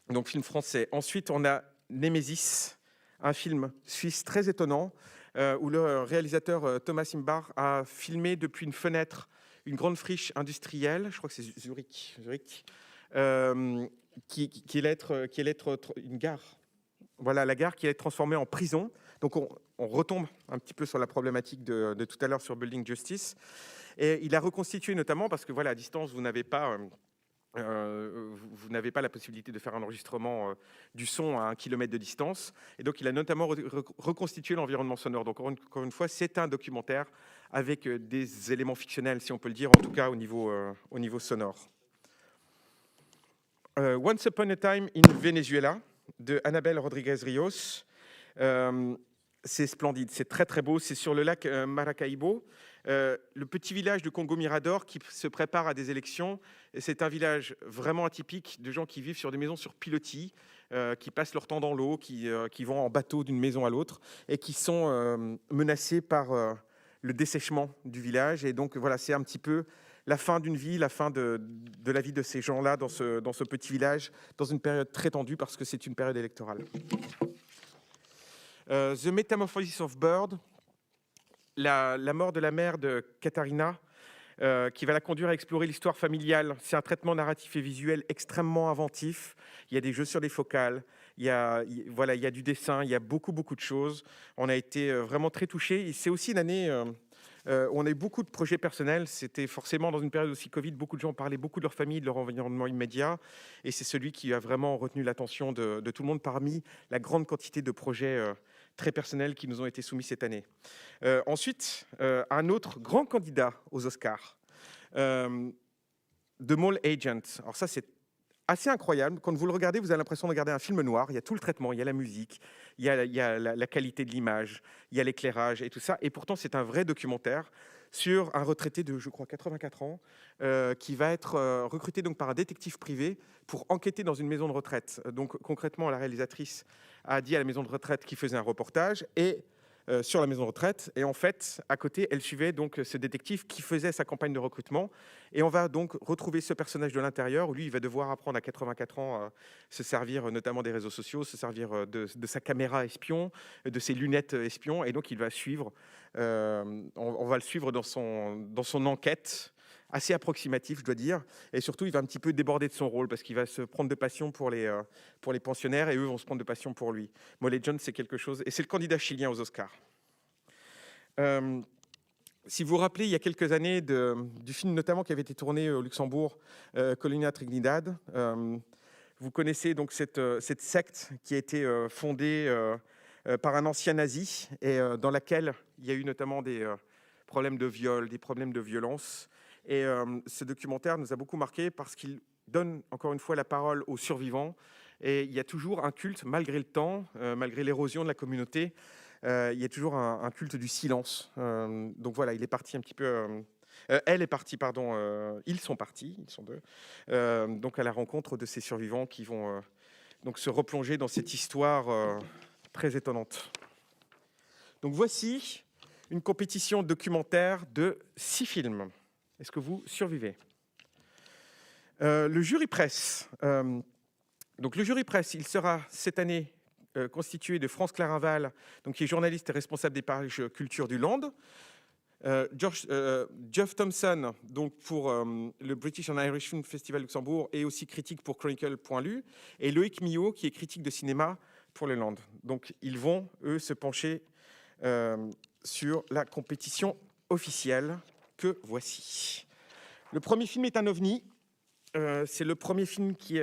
Donc film français. Ensuite, on a Némésis, un film suisse très étonnant où le réalisateur Thomas Imbar a filmé depuis une fenêtre une grande friche industrielle, je crois que c'est Zurich, qui allait être une gare. Voilà, la gare qui allait être transformée en prison. Donc on retombe un petit peu sur la problématique de tout à l'heure sur Building Justice. Et il a reconstitué notamment parce que voilà, à distance, vous n'avez pas la possibilité de faire un enregistrement du son à 1 kilomètre de distance. Et donc, il a notamment reconstitué l'environnement sonore. Donc, encore une fois, c'est un documentaire avec des éléments fictionnels, si on peut le dire, en tout cas au niveau sonore. Once Upon a Time in Venezuela, de Annabelle Rodriguez Rios. C'est splendide, c'est très très beau. C'est sur le lac Maracaibo, le petit village de Congo Mirador qui se prépare à des élections. Et c'est un village vraiment atypique de gens qui vivent sur des maisons sur pilotis, qui passent leur temps dans l'eau, qui vont en bateau d'une maison à l'autre et qui sont menacés par le dessèchement du village. Et donc voilà, c'est un petit peu la fin d'une vie, la fin de la vie de ces gens-là dans ce petit village, dans une période très tendue parce que c'est une période électorale. The Metamorphosis of Bird, la mort de la mère de Katharina, qui va la conduire à explorer l'histoire familiale. C'est un traitement narratif et visuel extrêmement inventif. Il y a des jeux sur les focales, il y a du dessin, il y a beaucoup de choses. On a été vraiment très touchés. C'est aussi une année où on a eu beaucoup de projets personnels. C'était forcément dans une période aussi Covid, beaucoup de gens parlaient beaucoup de leur famille, de leur environnement immédiat. Et c'est celui qui a vraiment retenu l'attention de tout le monde parmi la grande quantité de projets très personnels qui nous ont été soumis cette année. Ensuite, un autre grand candidat aux Oscars, The Mole Agent. Alors ça, c'est assez incroyable. Quand vous le regardez, vous avez l'impression de regarder un film noir. Il y a tout le traitement, il y a la musique, il y a la qualité de l'image, il y a l'éclairage et tout ça. Et pourtant, c'est un vrai documentaire sur un retraité de, je crois, 84 ans, qui va être recruté donc par un détective privé pour enquêter dans une maison de retraite. Donc concrètement, la réalisatrice a dit à la maison de retraite qu'il faisait un reportage et sur la maison de retraite. Et en fait, à côté, elle suivait donc ce détective qui faisait sa campagne de recrutement. Et on va donc retrouver ce personnage de l'intérieur où lui, il va devoir apprendre à 84 ans se servir notamment des réseaux sociaux, se servir de sa caméra espion, de ses lunettes espion. Et donc, il va suivre, on va le suivre dans son enquête, assez approximatif, je dois dire. Et surtout, il va un petit peu déborder de son rôle parce qu'il va se prendre de passion pour les pensionnaires et eux vont se prendre de passion pour lui. Molly Jones, c'est quelque chose. Et c'est le candidat chilien aux Oscars. Si vous vous rappelez, il y a quelques années, du film notamment qui avait été tourné au Luxembourg, Colonia Trinidad, vous connaissez donc cette secte qui a été fondée par un ancien nazi et dans laquelle il y a eu notamment des problèmes de viol, des problèmes de violence. Et ce documentaire nous a beaucoup marqué parce qu'il donne encore une fois la parole aux survivants. Et il y a toujours un culte, malgré le temps, malgré l'érosion de la communauté, il y a toujours un culte du silence. Donc voilà, il est parti un petit peu... elle est partie, pardon. Ils sont partis, ils sont deux. Donc à la rencontre de ces survivants qui vont donc se replonger dans cette histoire très étonnante. Donc voici une compétition documentaire de 6 films. Est-ce que vous survivez ? Le jury presse. Donc le jury presse, il sera cette année constitué de France Clarinval, donc qui est journaliste et responsable des pages culture du Land. Geoff Thompson, donc pour le British and Irish Film Festival Luxembourg et aussi critique pour Chronicle.lu, et Loïc Millot qui est critique de cinéma pour le Land. Donc ils vont, eux, se pencher sur la compétition officielle que voici. Le premier film est un ovni. C'est le premier film qui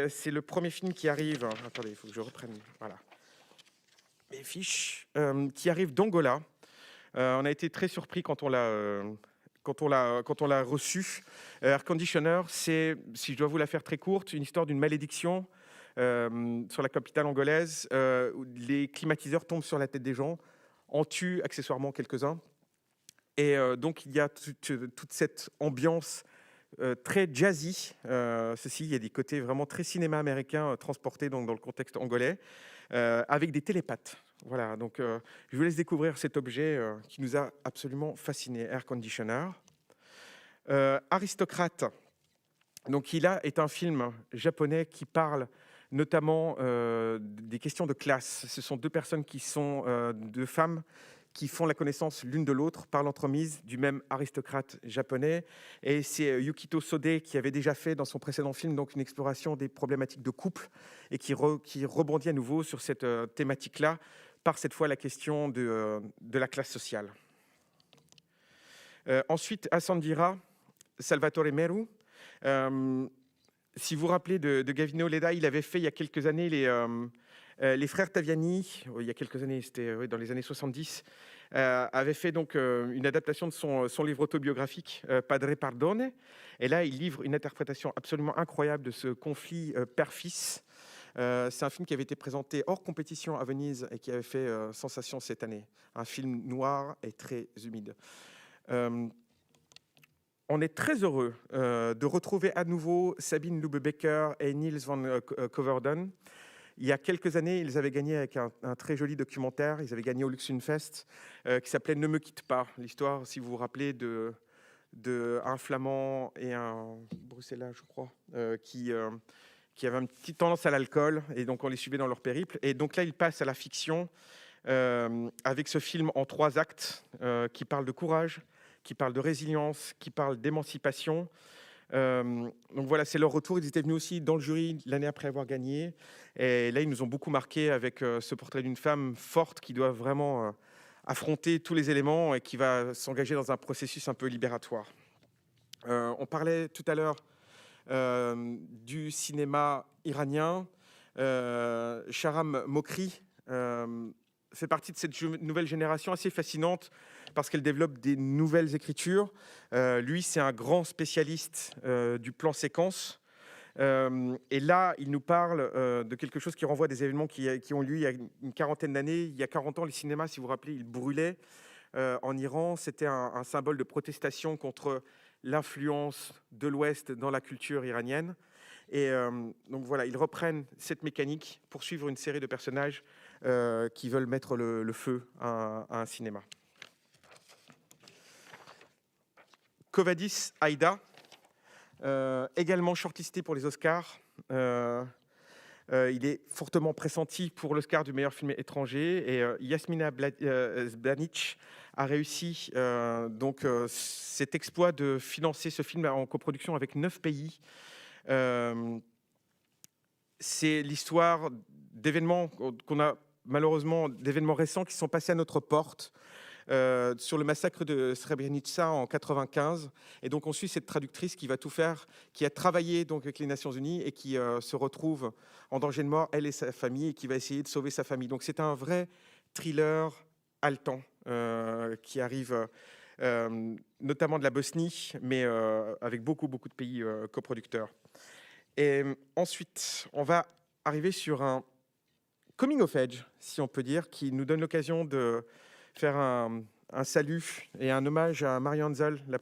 arrive. Attendez, il faut que je reprenne. Voilà. Mes fiches qui arrivent d'Angola. On a été très surpris quand on l'a reçu. Air Conditioner, c'est, si je dois vous la faire très courte, une histoire d'une malédiction sur la capitale angolaise, où les climatiseurs tombent sur la tête des gens, en tuent accessoirement quelques-uns. Et donc, il y a toute cette ambiance très jazzy. Il y a des côtés vraiment très cinéma américain transportés donc, dans le contexte angolais, avec des télépathes. Voilà, donc je vous laisse découvrir cet objet qui nous a absolument fascinés, Air Conditioner. Aristocrate, donc est un film japonais qui parle notamment des questions de classe. Ce sont deux personnes qui sont deux femmes qui font la connaissance l'une de l'autre par l'entremise du même aristocrate japonais. Et c'est Yukito Sode qui avait déjà fait dans son précédent film donc une exploration des problématiques de couple et qui rebondit à nouveau sur cette thématique-là, par cette fois la question de la classe sociale. Ensuite, Asandira, Salvatore Meru. Si vous vous rappelez de Gavino Leda, il avait fait il y a quelques années les frères Taviani, il y a quelques années, c'était dans les années 70, avait fait donc une adaptation de son livre autobiographique, Padre Pardone. Et là, il livre une interprétation absolument incroyable de ce conflit père-fils. C'est un film qui avait été présenté hors compétition à Venise et qui avait fait sensation cette année. Un film noir et très humide. On est très heureux de retrouver à nouveau Sabine Lubbe-Becker et Niels van Coverden. Il y a quelques années, ils avaient gagné avec un très joli documentaire. Ils avaient gagné au Luxemfest qui s'appelait « Ne me quitte pas ». L'histoire, si vous vous rappelez, de un Flamand et un Bruxellois, je crois, qui avaient une petite tendance à l'alcool. Et donc, on les suivait dans leur périple. Et donc là, ils passent à la fiction avec ce film en 3 actes qui parle de courage, qui parle de résilience, qui parle d'émancipation. Donc voilà, c'est leur retour. Ils étaient venus aussi dans le jury l'année après avoir gagné. Et là, ils nous ont beaucoup marqué avec ce portrait d'une femme forte qui doit vraiment affronter tous les éléments et qui va s'engager dans un processus un peu libératoire. On parlait tout à l'heure du cinéma iranien. Sharam Mokri fait partie de cette nouvelle génération assez fascinante parce qu'elle développe des nouvelles écritures. Lui, c'est un grand spécialiste du plan séquence. Et là, il nous parle de quelque chose qui renvoie à des événements qui ont eu lieu il y a une quarantaine d'années. Il y a 40 ans, les cinémas, si vous vous rappelez, ils brûlaient en Iran. C'était un symbole de protestation contre l'influence de l'Ouest dans la culture iranienne. Et donc voilà, ils reprennent cette mécanique pour suivre une série de personnages qui veulent mettre le feu à un cinéma. Kovadis Aïda, également shortlisté pour les Oscars. Il est fortement pressenti pour l'Oscar du meilleur film étranger. Et Yasmina Zbanic a réussi cet exploit de financer ce film en coproduction avec 9 pays. C'est l'histoire d'événements qu'on a malheureusement, d'événements récents qui sont passés à notre porte. Sur le massacre de Srebrenica en 95, et donc on suit cette traductrice qui va tout faire, qui a travaillé donc avec les Nations Unies et qui se retrouve en danger de mort, elle et sa famille, et qui va essayer de sauver sa famille. Donc c'est un vrai thriller haletant qui arrive notamment de la Bosnie, mais avec beaucoup de pays coproducteurs. Et ensuite, on va arriver sur un coming of age, si on peut dire, qui nous donne l'occasion de faire un salut et un hommage à Marianne Zoll, la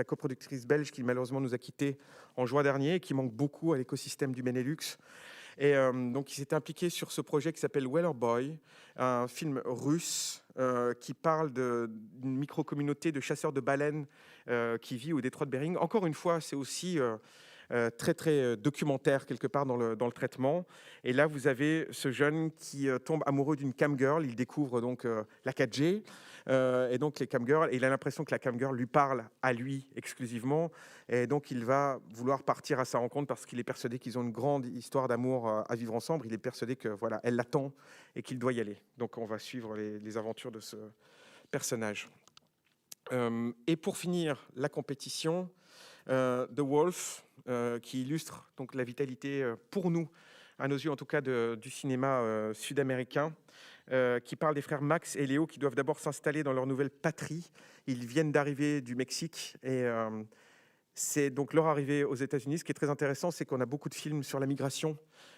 coproductrice belge qui malheureusement nous a quittés en juin dernier et qui manque beaucoup à l'écosystème du Benelux. Et donc, il s'est impliqué sur ce projet qui s'appelle Whaler Boy, un film russe qui parle d'une micro-communauté de chasseurs de baleines qui vit au détroit de Bering. Encore une fois, c'est aussi très documentaire quelque part dans le traitement. Et là, vous avez ce jeune qui tombe amoureux d'une camgirl. Il découvre donc la 4G et donc les camgirls. Et il a l'impression que la camgirl lui parle à lui exclusivement. Et donc, il va vouloir partir à sa rencontre parce qu'il est persuadé qu'ils ont une grande histoire d'amour à vivre ensemble. Il est persuadé que voilà, elle l'attend et qu'il doit y aller. Donc, on va suivre les aventures de ce personnage. Et pour finir la compétition, The Wolf, qui illustre donc la vitalité pour nous, à nos yeux en tout cas, du cinéma sud-américain. qui parle des frères Max et Léo qui doivent d'abord s'installer dans leur nouvelle patrie. Ils viennent d'arriver du Mexique et c'est donc leur arrivée aux États-Unis. Ce qui est très intéressant, c'est qu'on a beaucoup de films sur la migration,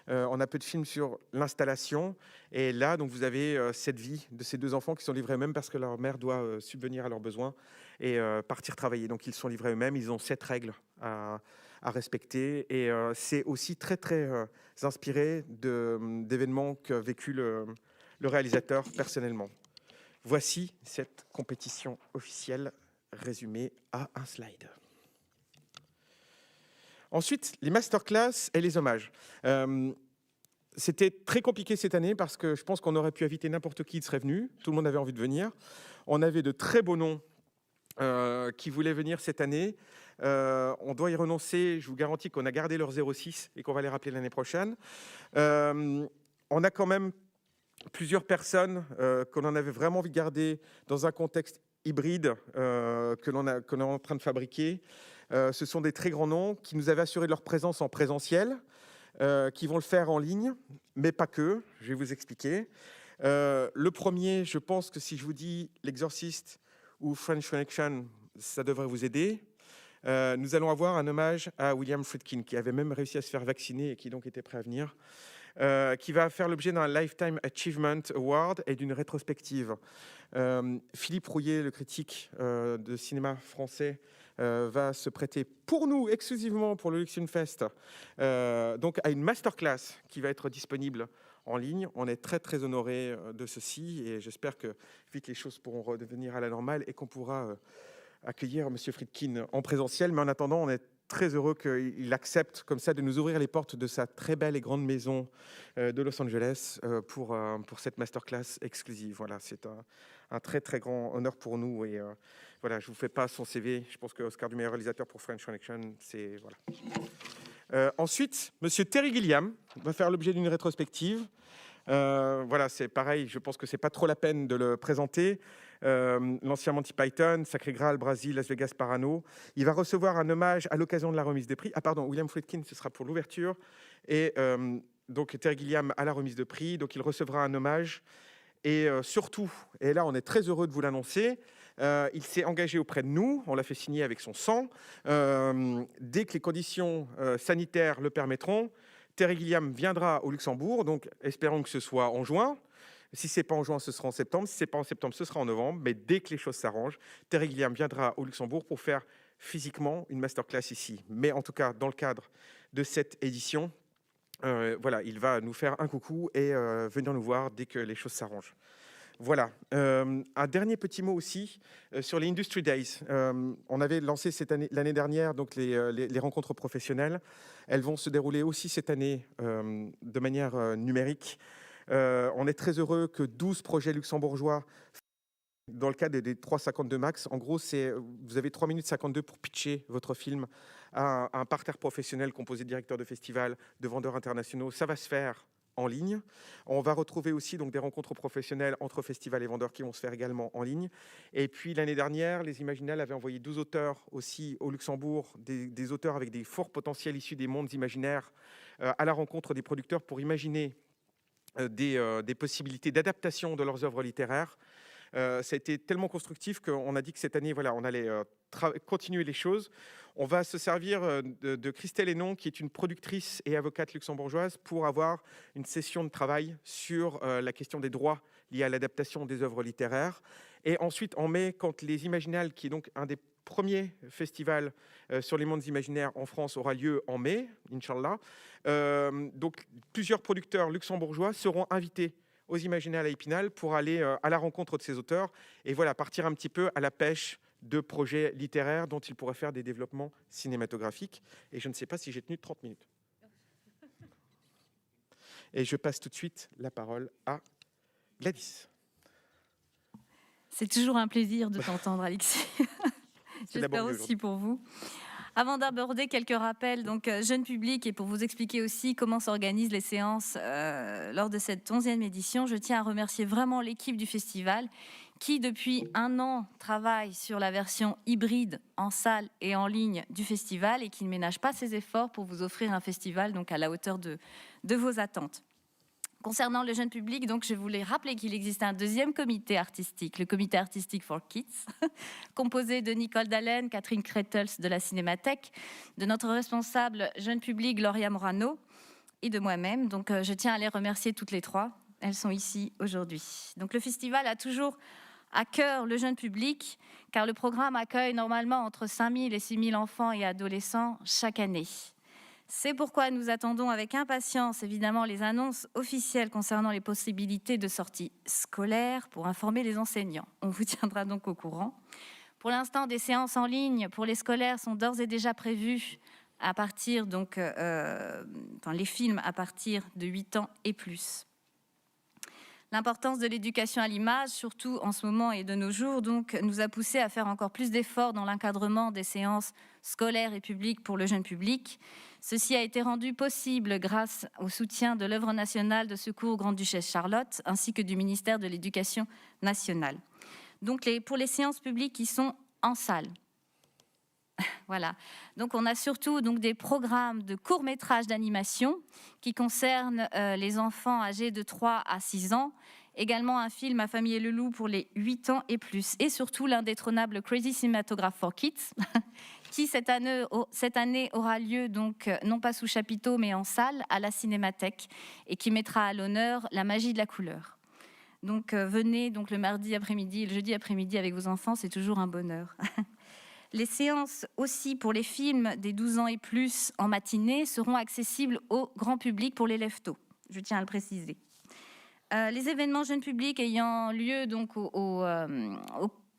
on a peu de films sur l'installation. Et là, donc, vous avez cette vie de ces deux enfants qui sont livrés eux-mêmes parce que leur mère doit subvenir à leurs besoins et partir travailler. Donc, ils sont livrés eux-mêmes. Ils ont 7 règles à respecter. Et c'est aussi très, très inspiré d'événements qu'a vécu le réalisateur personnellement. Voici cette compétition officielle résumée à un slide. Ensuite, les masterclass et les hommages. C'était très compliqué cette année parce que je pense qu'on aurait pu inviter n'importe qui, il serait venu. Tout le monde avait envie de venir. On avait de très beaux noms qui voulaient venir cette année. On doit y renoncer. Je vous garantis qu'on a gardé leur 06 et qu'on va les rappeler l'année prochaine. On a quand même plusieurs personnes qu'on en avait vraiment envie de garder dans un contexte hybride que l'on est en train de fabriquer. Ce sont des très grands noms qui nous avaient assuré de leur présence en présentiel, qui vont le faire en ligne, mais pas que. Je vais vous expliquer. Le premier, je pense que si je vous dis L'Exorciste ou French Connection, ça devrait vous aider. Nous allons avoir un hommage à William Friedkin, qui avait même réussi à se faire vacciner et qui donc était prêt à venir, qui va faire l'objet d'un Lifetime Achievement Award et d'une rétrospective. Philippe Rouillet, le critique de cinéma français, va se prêter pour nous, exclusivement pour le Luxemfest, donc à une masterclass qui va être disponible en ligne. On est très, très honorés de ceci et j'espère que vite les choses pourront redevenir à la normale et qu'on pourra accueillir M. Friedkin en présentiel. Mais en attendant, on est très heureux qu'il accepte comme ça de nous ouvrir les portes de sa très belle et grande maison de Los Angeles pour cette masterclass exclusive. Voilà, c'est un très très grand honneur pour nous et voilà, je vous fais pas son CV. Je pense que Oscar du meilleur réalisateur pour French Connection, c'est voilà. Ensuite, Monsieur Terry Gilliam va faire l'objet d'une rétrospective. Voilà, c'est pareil. Je pense que c'est pas trop la peine de le présenter. L'ancien Monty Python, Sacré Graal, Brasil, Las Vegas, Parano. Il va recevoir un hommage à l'occasion de la remise des prix. Ah pardon, William Friedkin, ce sera pour l'ouverture. Et donc Terry Gilliam à la remise de prix. Donc il recevra un hommage. Et surtout, et là on est très heureux de vous l'annoncer, il s'est engagé auprès de nous, on l'a fait signer avec son sang. Dès que les conditions sanitaires le permettront, Terry Gilliam viendra au Luxembourg. Donc espérons que ce soit en juin. Si ce n'est pas en juin, ce sera en septembre. Si ce n'est pas en septembre, ce sera en novembre. Mais dès que les choses s'arrangent, Terry Gilliam viendra au Luxembourg pour faire physiquement une masterclass ici. Mais en tout cas, dans le cadre de cette édition, voilà, il va nous faire un coucou et venir nous voir dès que les choses s'arrangent. Voilà. Un dernier petit mot aussi sur les Industry Days. On avait lancé l'année dernière donc les rencontres professionnelles. Elles vont se dérouler aussi cette année de manière numérique. On est très heureux que 12 projets luxembourgeois, dans le cadre des 3,52 max, en gros, vous avez 3 minutes 52 pour pitcher votre film à un parterre professionnel composé de directeurs de festivals, de vendeurs internationaux. Ça va se faire en ligne. On va retrouver aussi donc des rencontres professionnelles entre festivals et vendeurs qui vont se faire également en ligne. Et puis l'année dernière, les Imaginales avaient envoyé 12 auteurs aussi au Luxembourg, des auteurs avec des forts potentiels issus des mondes imaginaires, à la rencontre des producteurs pour imaginer des possibilités d'adaptation de leurs œuvres littéraires. Ça a été tellement constructif qu'on a dit que cette année, voilà, on allait continuer les choses. On va se servir de Christelle Hénon, qui est une productrice et avocate luxembourgeoise, pour avoir une session de travail sur la question des droits liés à l'adaptation des œuvres littéraires. Et ensuite, en mai, quand les Imaginales, qui est donc un des premiers festivals sur les mondes imaginaires en France, aura lieu en mai, Inch'Allah, donc plusieurs producteurs luxembourgeois seront invités aux Imaginales à Épinal pour aller à la rencontre de ces auteurs et voilà, partir un petit peu à la pêche de projets littéraires dont ils pourraient faire des développements cinématographiques. Et je ne sais pas si j'ai tenu 30 minutes. Et je passe tout de suite la parole à Gladys. C'est toujours un plaisir de t'entendre, Alexis. J'espère aussi pour vous. Avant d'aborder quelques rappels, donc jeune public, et pour vous expliquer aussi comment s'organisent les séances lors de cette 11e édition, je tiens à remercier vraiment l'équipe du festival qui, depuis 1 an, travaille sur la version hybride en salle et en ligne du festival et qui ne ménage pas ses efforts pour vous offrir un festival donc à la hauteur de vos attentes. Concernant le jeune public, donc, je voulais rappeler qu'il existe un deuxième comité artistique, le comité artistique for Kids, composé de Nicole Dallen, Catherine Kretels de la Cinémathèque, de notre responsable jeune public, Gloria Morano, et de moi-même. Donc, je tiens à les remercier toutes les trois. Elles sont ici aujourd'hui. Donc, le festival a toujours à cœur le jeune public, car le programme accueille normalement entre 5 000 et 6 000 enfants et adolescents chaque année. C'est pourquoi nous attendons avec impatience, évidemment, les annonces officielles concernant les possibilités de sortie scolaire pour informer les enseignants. On vous tiendra donc au courant. Pour l'instant, des séances en ligne pour les scolaires sont d'ores et déjà prévues à partir, les films à partir de 8 ans et plus. L'importance de l'éducation à l'image, surtout en ce moment et de nos jours, donc, nous a poussé à faire encore plus d'efforts dans l'encadrement des séances scolaires et publiques pour le jeune public. Ceci a été rendu possible grâce au soutien de l'œuvre nationale de secours Grande-Duchesse Charlotte, ainsi que du ministère de l'Éducation nationale. Donc, pour les séances publiques qui sont en salle. Voilà. Donc, on a surtout des programmes de courts-métrages d'animation qui concernent les enfants âgés de 3 à 6 ans. Également un film à Famille et le Loup pour les 8 ans et plus. Et surtout l'indétrônable Crazy Cinematograph for Kids, qui cette année aura lieu donc non pas sous chapiteau mais en salle à la Cinémathèque et qui mettra à l'honneur la magie de la couleur. Donc venez donc le mardi après-midi et le jeudi après-midi avec vos enfants, c'est toujours un bonheur. Les séances aussi pour les films des 12 ans et plus en matinée seront accessibles au grand public pour les lève-tôt. Je tiens à le préciser. Les événements jeunes publics ayant lieu donc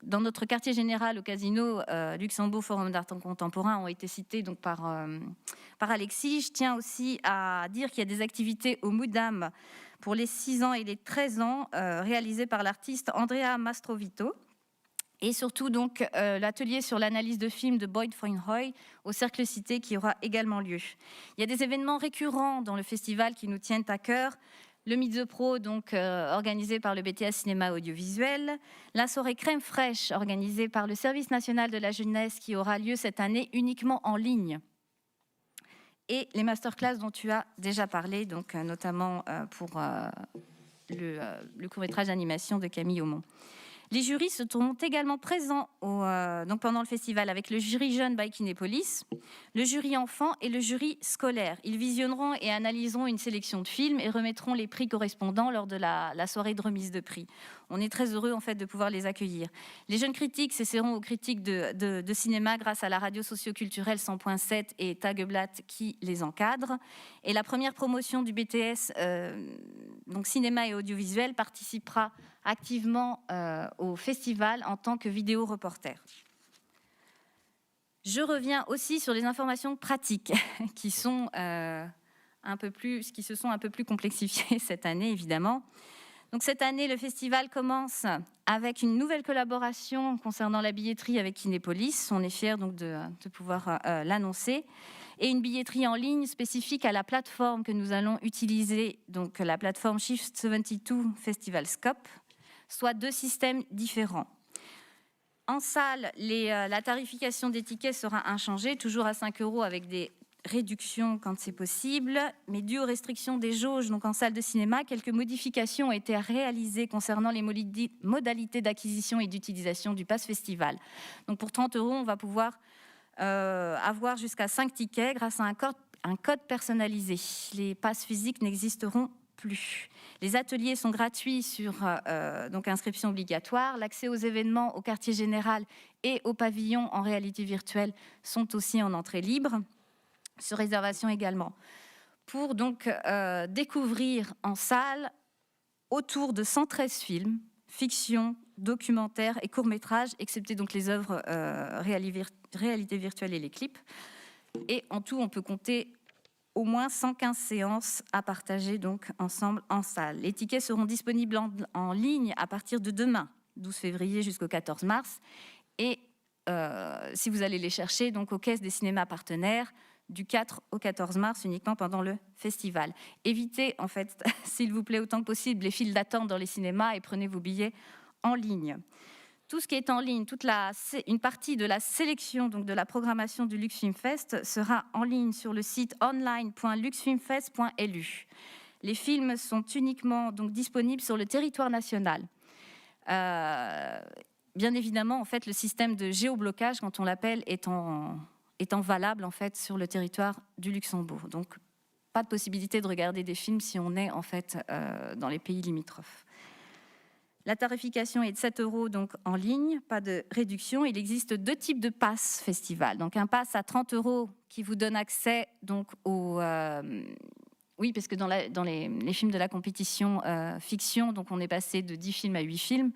dans notre quartier général au Casino Luxembourg Forum d'art contemporain ont été cités donc par Alexis. Je tiens aussi à dire qu'il y a des activités au Moudam pour les 6 ans et les 13 ans réalisées par l'artiste Andrea Mastrovito. Et surtout donc l'atelier sur l'analyse de films de Boyd Foynhoy au Cercle Cité qui aura également lieu. Il y a des événements récurrents dans le festival qui nous tiennent à cœur. Le Meet the Pro, donc organisé par le BTS Cinéma Audiovisuel, la soirée Crème Fraîche organisée par le Service national de la jeunesse qui aura lieu cette année uniquement en ligne, et les masterclass dont tu as déjà parlé, donc notamment pour le court-métrage d'animation de Camille Aumont. Les jurys seront également présents donc pendant le festival avec le jury jeune by Kinépolis, le jury enfant et le jury scolaire. Ils visionneront et analyseront une sélection de films et remettront les prix correspondants lors de la soirée de remise de prix. On est très heureux en fait de pouvoir les accueillir. Les jeunes critiques s'essaieront aux critiques de cinéma grâce à la radio socio-culturelle 100.7 et Tageblatt qui les encadre. Et la première promotion du BTS, donc cinéma et audiovisuel, participera activement au festival en tant que vidéo reporter. Je reviens aussi sur les informations pratiques qui se sont un peu plus complexifiées cette année, évidemment. Donc cette année, le festival commence avec une nouvelle collaboration concernant la billetterie avec Kinépolis. On est fiers donc de pouvoir l'annoncer. Et une billetterie en ligne spécifique à la plateforme que nous allons utiliser, donc la plateforme Shift 72 Festival Scope, soit 2 systèmes différents. En salle, la tarification des tickets sera inchangée, toujours à 5 € avec des réductions quand c'est possible, mais dû aux restrictions des jauges, donc en salle de cinéma, quelques modifications ont été réalisées concernant les modalités d'acquisition et d'utilisation du pass festival. Donc pour 30 €, on va pouvoir avoir jusqu'à 5 tickets grâce à un code personnalisé. Les passes physiques n'existeront plus. Les ateliers sont gratuits sur donc inscription obligatoire. L'accès aux événements au quartier général et au pavillon en réalité virtuelle sont aussi en entrée libre, sur réservation également. Pour donc découvrir en salle autour de 113 films, fiction, documentaires et courts-métrages, excepté donc les œuvres réalité virtuelle et les clips. Et en tout, on peut compter au moins 115 séances à partager donc ensemble en salle. Les tickets seront disponibles en ligne à partir de demain, 12 février jusqu'au 14 mars. Et si vous allez les chercher donc aux caisses des cinémas partenaires, du 4 au 14 mars uniquement pendant le festival. Évitez en fait, s'il vous plaît, autant que possible les files d'attente dans les cinémas et prenez vos billets en ligne. Tout ce qui est en ligne, une partie de la sélection donc de la programmation du Lux Film Fest sera en ligne sur le site online.luxfilmfest.lu. les films sont uniquement donc, disponibles sur le territoire national. Bien évidemment, en fait, le système de géoblocage, quand on l'appelle, étant valable en fait, sur le territoire du Luxembourg. Donc, pas de possibilité de regarder des films si on est en fait, dans les pays limitrophes. La tarification est de 7 € donc, en ligne, pas de réduction. Il existe 2 types de passes festival. Donc, un pass à 30 € qui vous donne accès donc, au... oui, parce que dans les films de la compétition fiction, donc on est passé de 10 films à 8 films,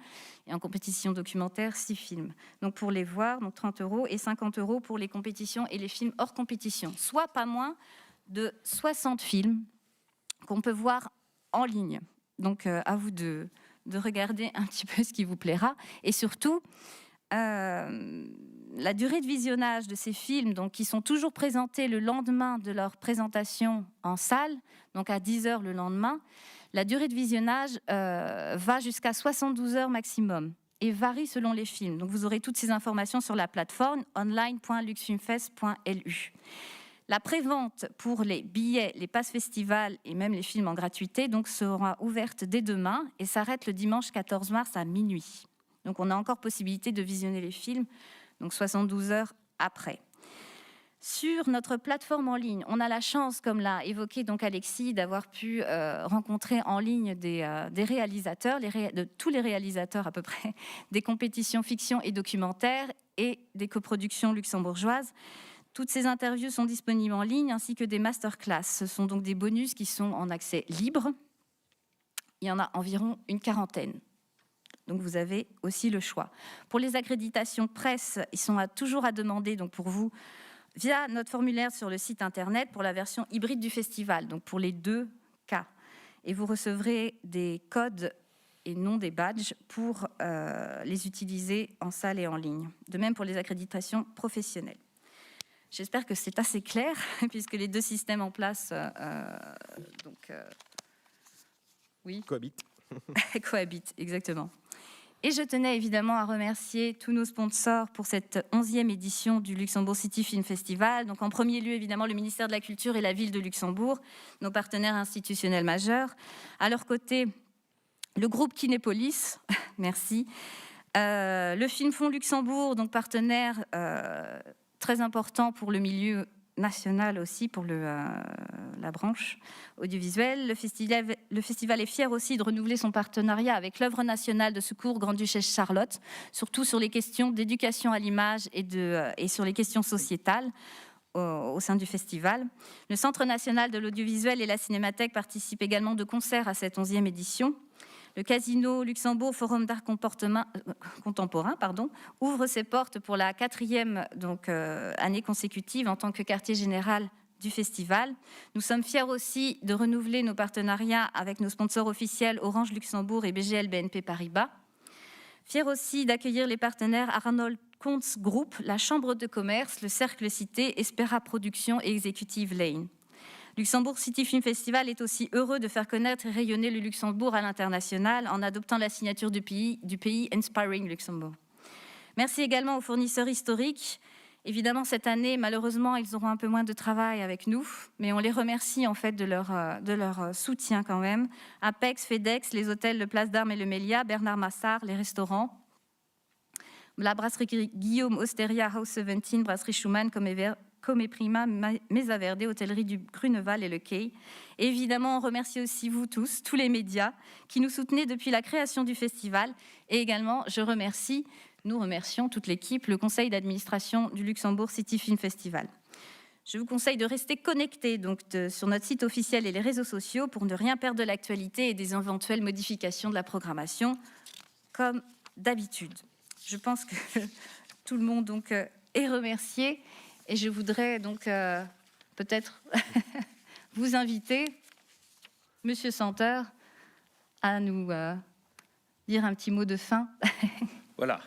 et en compétition documentaire, 6 films. Donc pour les voir, donc 30 € et 50 € pour les compétitions et les films hors compétition, soit pas moins de 60 films qu'on peut voir en ligne. Donc à vous de regarder un petit peu ce qui vous plaira. Et surtout, la durée de visionnage de ces films, donc, qui sont toujours présentés le lendemain de leur présentation en salle, donc à 10 h le lendemain, la durée de visionnage va jusqu'à 72 heures maximum et varie selon les films. Donc vous aurez toutes ces informations sur la plateforme online.luxfilmfest.lu. La prévente pour les billets, les passes festivals et même les films en gratuité donc, sera ouverte dès demain et s'arrête le dimanche 14 mars à minuit. Donc on a encore possibilité de visionner les films donc 72 heures après. Sur notre plateforme en ligne, on a la chance, comme l'a évoqué donc Alexis, d'avoir pu rencontrer en ligne des réalisateurs, de tous les réalisateurs à peu près, des compétitions fiction et documentaires et des coproductions luxembourgeoises. Toutes ces interviews sont disponibles en ligne, ainsi que des masterclass. Ce sont donc des bonus qui sont en accès libre. Il y en a environ une quarantaine. Donc vous avez aussi le choix. Pour les accréditations presse, ils sont toujours à demander donc pour vous via notre formulaire sur le site internet pour la version hybride du festival, donc pour les 2 cas. Et vous recevrez des codes et non des badges pour les utiliser en salle et en ligne. De même pour les accréditations professionnelles. J'espère que c'est assez clair, puisque les 2 systèmes en place oui. Cohabitent, exactement. Et je tenais évidemment à remercier tous nos sponsors pour cette 11e édition du Luxembourg City Film Festival. Donc en premier lieu, évidemment, le ministère de la Culture et la ville de Luxembourg, nos partenaires institutionnels majeurs. À leur côté, le groupe Kinépolis, merci. Le Film Fonds Luxembourg, donc partenaire très important pour le milieu national aussi, pour la branche audiovisuelle. Le festival est fier aussi de renouveler son partenariat avec l'œuvre nationale de secours Grande-Duchesse Charlotte, surtout sur les questions d'éducation à l'image et sur les questions sociétales au sein du festival. Le Centre national de l'audiovisuel et la Cinémathèque participent également de concert à cette 11e édition. Le Casino Luxembourg Forum d'art contemporain ouvre ses portes pour la 4e année consécutive en tant que quartier général du festival. Nous sommes fiers aussi de renouveler nos partenariats avec nos sponsors officiels Orange Luxembourg et BGL BNP Paribas. Fiers aussi d'accueillir les partenaires Arnold Kontz Group, la Chambre de commerce, le Cercle Cité, Espera Productions et Executive Lane. Luxembourg City Film Festival est aussi heureux de faire connaître et rayonner le Luxembourg à l'international en adoptant la signature du pays Inspiring Luxembourg. Merci également aux fournisseurs historiques. Évidemment, cette année, malheureusement, ils auront un peu moins de travail avec nous, mais on les remercie en fait de leur soutien quand même. Apex, FedEx, les hôtels Le Place d'Armes et le Mélia, Bernard Massard, les restaurants, la brasserie Guillaume, Osteria, House 17, brasserie Schumann, Come Prima, Mesa Verde, hôtellerie du Grunewald et le Quai. Et évidemment, on remercie aussi vous tous, tous les médias qui nous soutenez depuis la création du festival. Et également, nous remercions toute l'équipe, le conseil d'administration du Luxembourg City Film Festival. Je vous conseille de rester connectés sur notre site officiel et les réseaux sociaux pour ne rien perdre de l'actualité et des éventuelles modifications de la programmation, comme d'habitude. Je pense que tout le monde est remercié. Et je voudrais donc peut-être vous inviter, Monsieur Santeur, à nous dire un petit mot de fin. Voilà.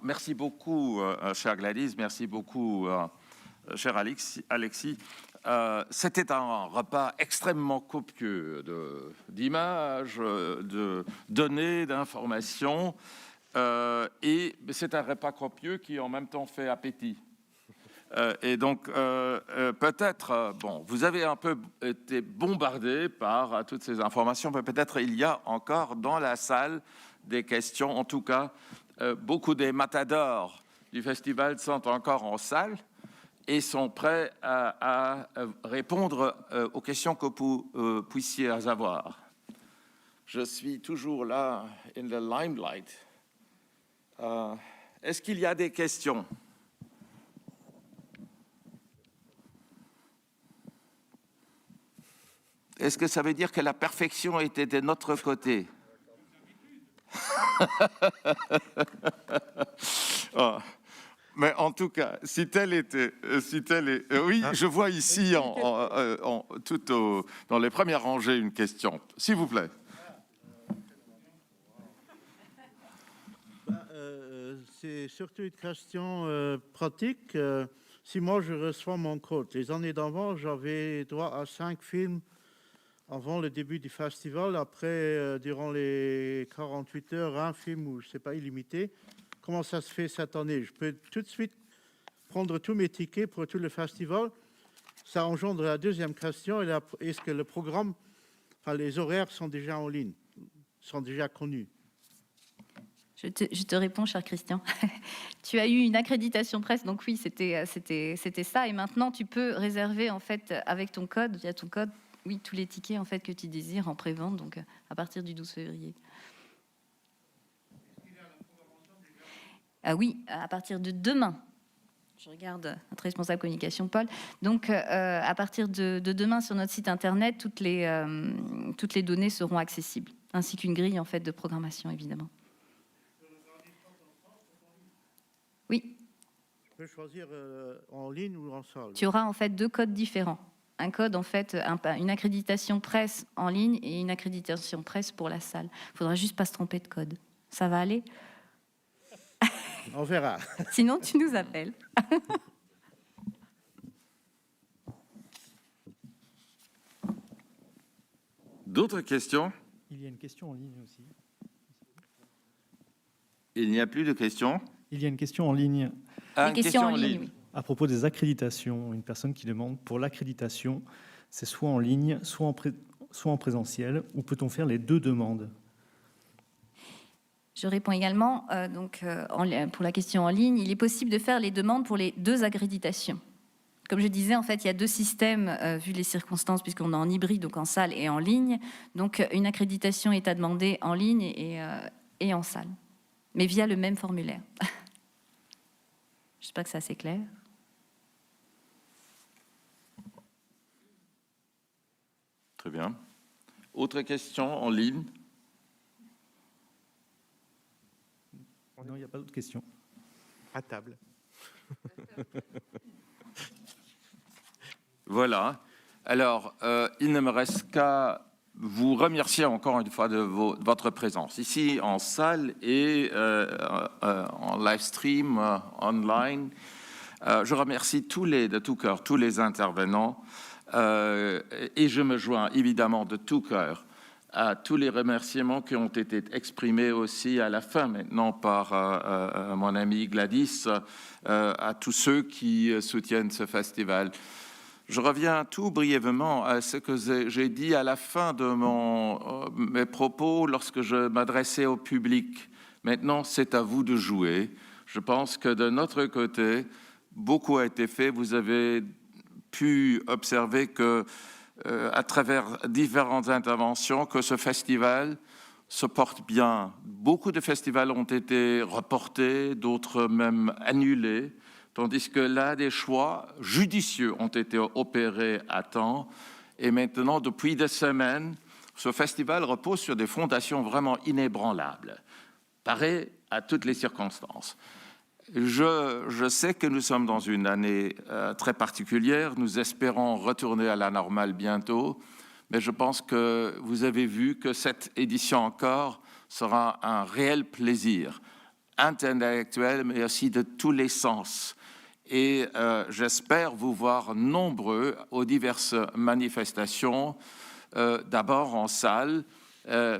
Merci beaucoup, chère Gladys. Merci beaucoup, cher Alexis. C'était un repas extrêmement copieux d'images, de données, d'informations. Et c'est un repas copieux qui en même temps fait appétit. Et donc, peut-être, bon, vous avez un peu été bombardé par toutes ces informations, mais peut-être il y a encore dans la salle des questions. En tout cas, beaucoup des matadors du festival sont encore en salle et sont prêts à répondre aux questions que vous puissiez avoir. Je suis toujours là, in the limelight. Est-ce qu'il y a des questions? Est-ce que ça veut dire que la perfection était de notre côté? Oh. Mais en tout cas, si tel était, oui, je vois ici, dans les premières rangées, une question. S'il vous plaît. C'est surtout une question pratique. Si moi je reçois mon code, les années d'avant, j'avais droit à 5 films avant le début du festival. Après, durant les 48 heures, un film où c'est pas illimité. Comment ça se fait cette année? Je peux tout de suite prendre tous mes tickets pour tout le festival. Ça engendre la deuxième question. Est-ce que le programme, enfin, les horaires sont déjà en ligne, sont déjà connus? Je te réponds, cher Christian. Tu as eu une accréditation presse, donc oui, c'était ça. Et maintenant, tu peux réserver en fait avec ton code, via ton code, oui, tous les tickets en fait que tu désires en prévente, donc à partir du 12 février. Ah oui, à partir de demain. Je regarde notre responsable communication, Paul. Donc, à partir de demain, sur notre site internet, toutes les données seront accessibles, ainsi qu'une grille en fait de programmation, évidemment. Oui. Je peux choisir en ligne ou en salle. Tu auras en fait 2 codes différents. Un code, en fait, une accréditation presse en ligne et une accréditation presse pour la salle. Il faudra juste pas se tromper de code. Ça va aller? On verra. Sinon, tu nous appelles. D'autres questions? Il y a une question en ligne aussi. Il n'y a plus de questions? Il y a une question en ligne. Ah, une question en ligne. Oui. À propos des accréditations, une personne qui demande pour l'accréditation, c'est soit en ligne, soit en présentiel, ou peut-on faire les 2 demandes? Je réponds également. Pour la question en ligne, il est possible de faire les demandes pour les 2 accréditations. Comme je disais, en fait, il y a 2 systèmes, vu les circonstances, puisqu'on est en hybride, donc en salle et en ligne. Donc, une accréditation est à demander en ligne et en salle, mais via le même formulaire. J'espère que c'est assez clair. Très bien. Autre question en ligne? Non, il n'y a pas d'autres questions. À table. Voilà. Alors, il ne me reste qu'à vous remercier encore une fois de votre présence ici en salle et en live stream online. Je remercie de tout cœur tous les intervenants et je me joins évidemment de tout cœur à tous les remerciements qui ont été exprimés aussi à la fin maintenant par mon ami Gladys, à tous ceux qui soutiennent ce festival. Je reviens tout brièvement à ce que j'ai dit à la fin de mes propos lorsque je m'adressais au public. Maintenant, c'est à vous de jouer. Je pense que de notre côté, beaucoup a été fait. Vous avez pu observer que, à travers différentes interventions, que ce festival se porte bien. Beaucoup de festivals ont été reportés, d'autres même annulés. Tandis que là, des choix judicieux ont été opérés à temps. Et maintenant, depuis des semaines, ce festival repose sur des fondations vraiment inébranlables, pareil à toutes les circonstances. Je sais que nous sommes dans une année très particulière. Nous espérons retourner à la normale bientôt. Mais je pense que vous avez vu que cette édition encore sera un réel plaisir intellectuel, mais aussi de tous les sens. Et j'espère vous voir nombreux aux diverses manifestations, d'abord en salle,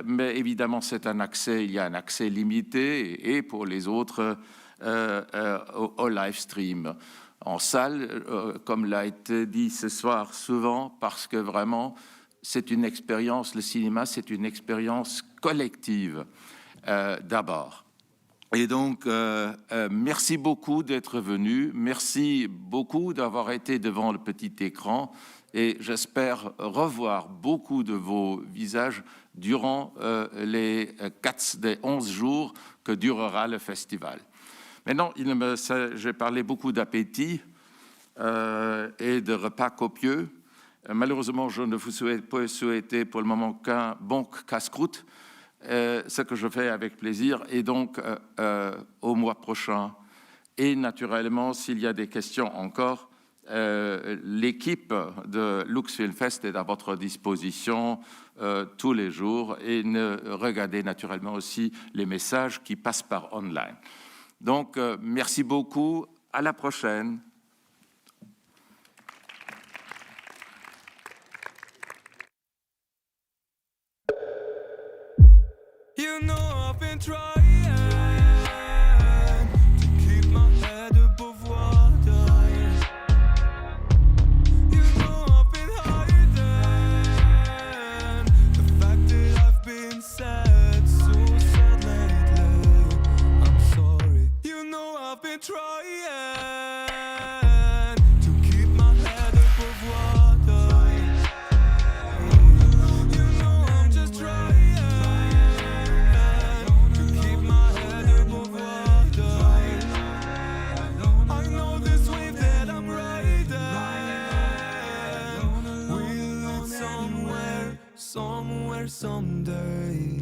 mais évidemment il y a un accès limité, et pour les autres au live stream. en salle, comme l'a été dit ce soir souvent, parce que vraiment, c'est une expérience, le cinéma, c'est une expérience collective d'abord. Et donc, merci beaucoup d'être venu, merci beaucoup d'avoir été devant le petit écran, et j'espère revoir beaucoup de vos visages durant les 11 jours que durera le festival. Maintenant, j'ai parlé beaucoup d'appétit et de repas copieux. Malheureusement, je ne vous peux souhaiter pour le moment qu'un bon casse-croûte, ce que je fais avec plaisir. Et donc, au mois prochain, et naturellement, s'il y a des questions encore, l'équipe de Lux Film Fest est à votre disposition tous les jours, et regardez naturellement aussi les messages qui passent par online. Donc, merci beaucoup, à la prochaine. You know I've been trying to keep my head above water. You know I've been hiding the fact that I've been sad, so sad lately. I'm sorry. You know I've been trying to keep my head above water. You know I'm just trying. Somewhere, someday.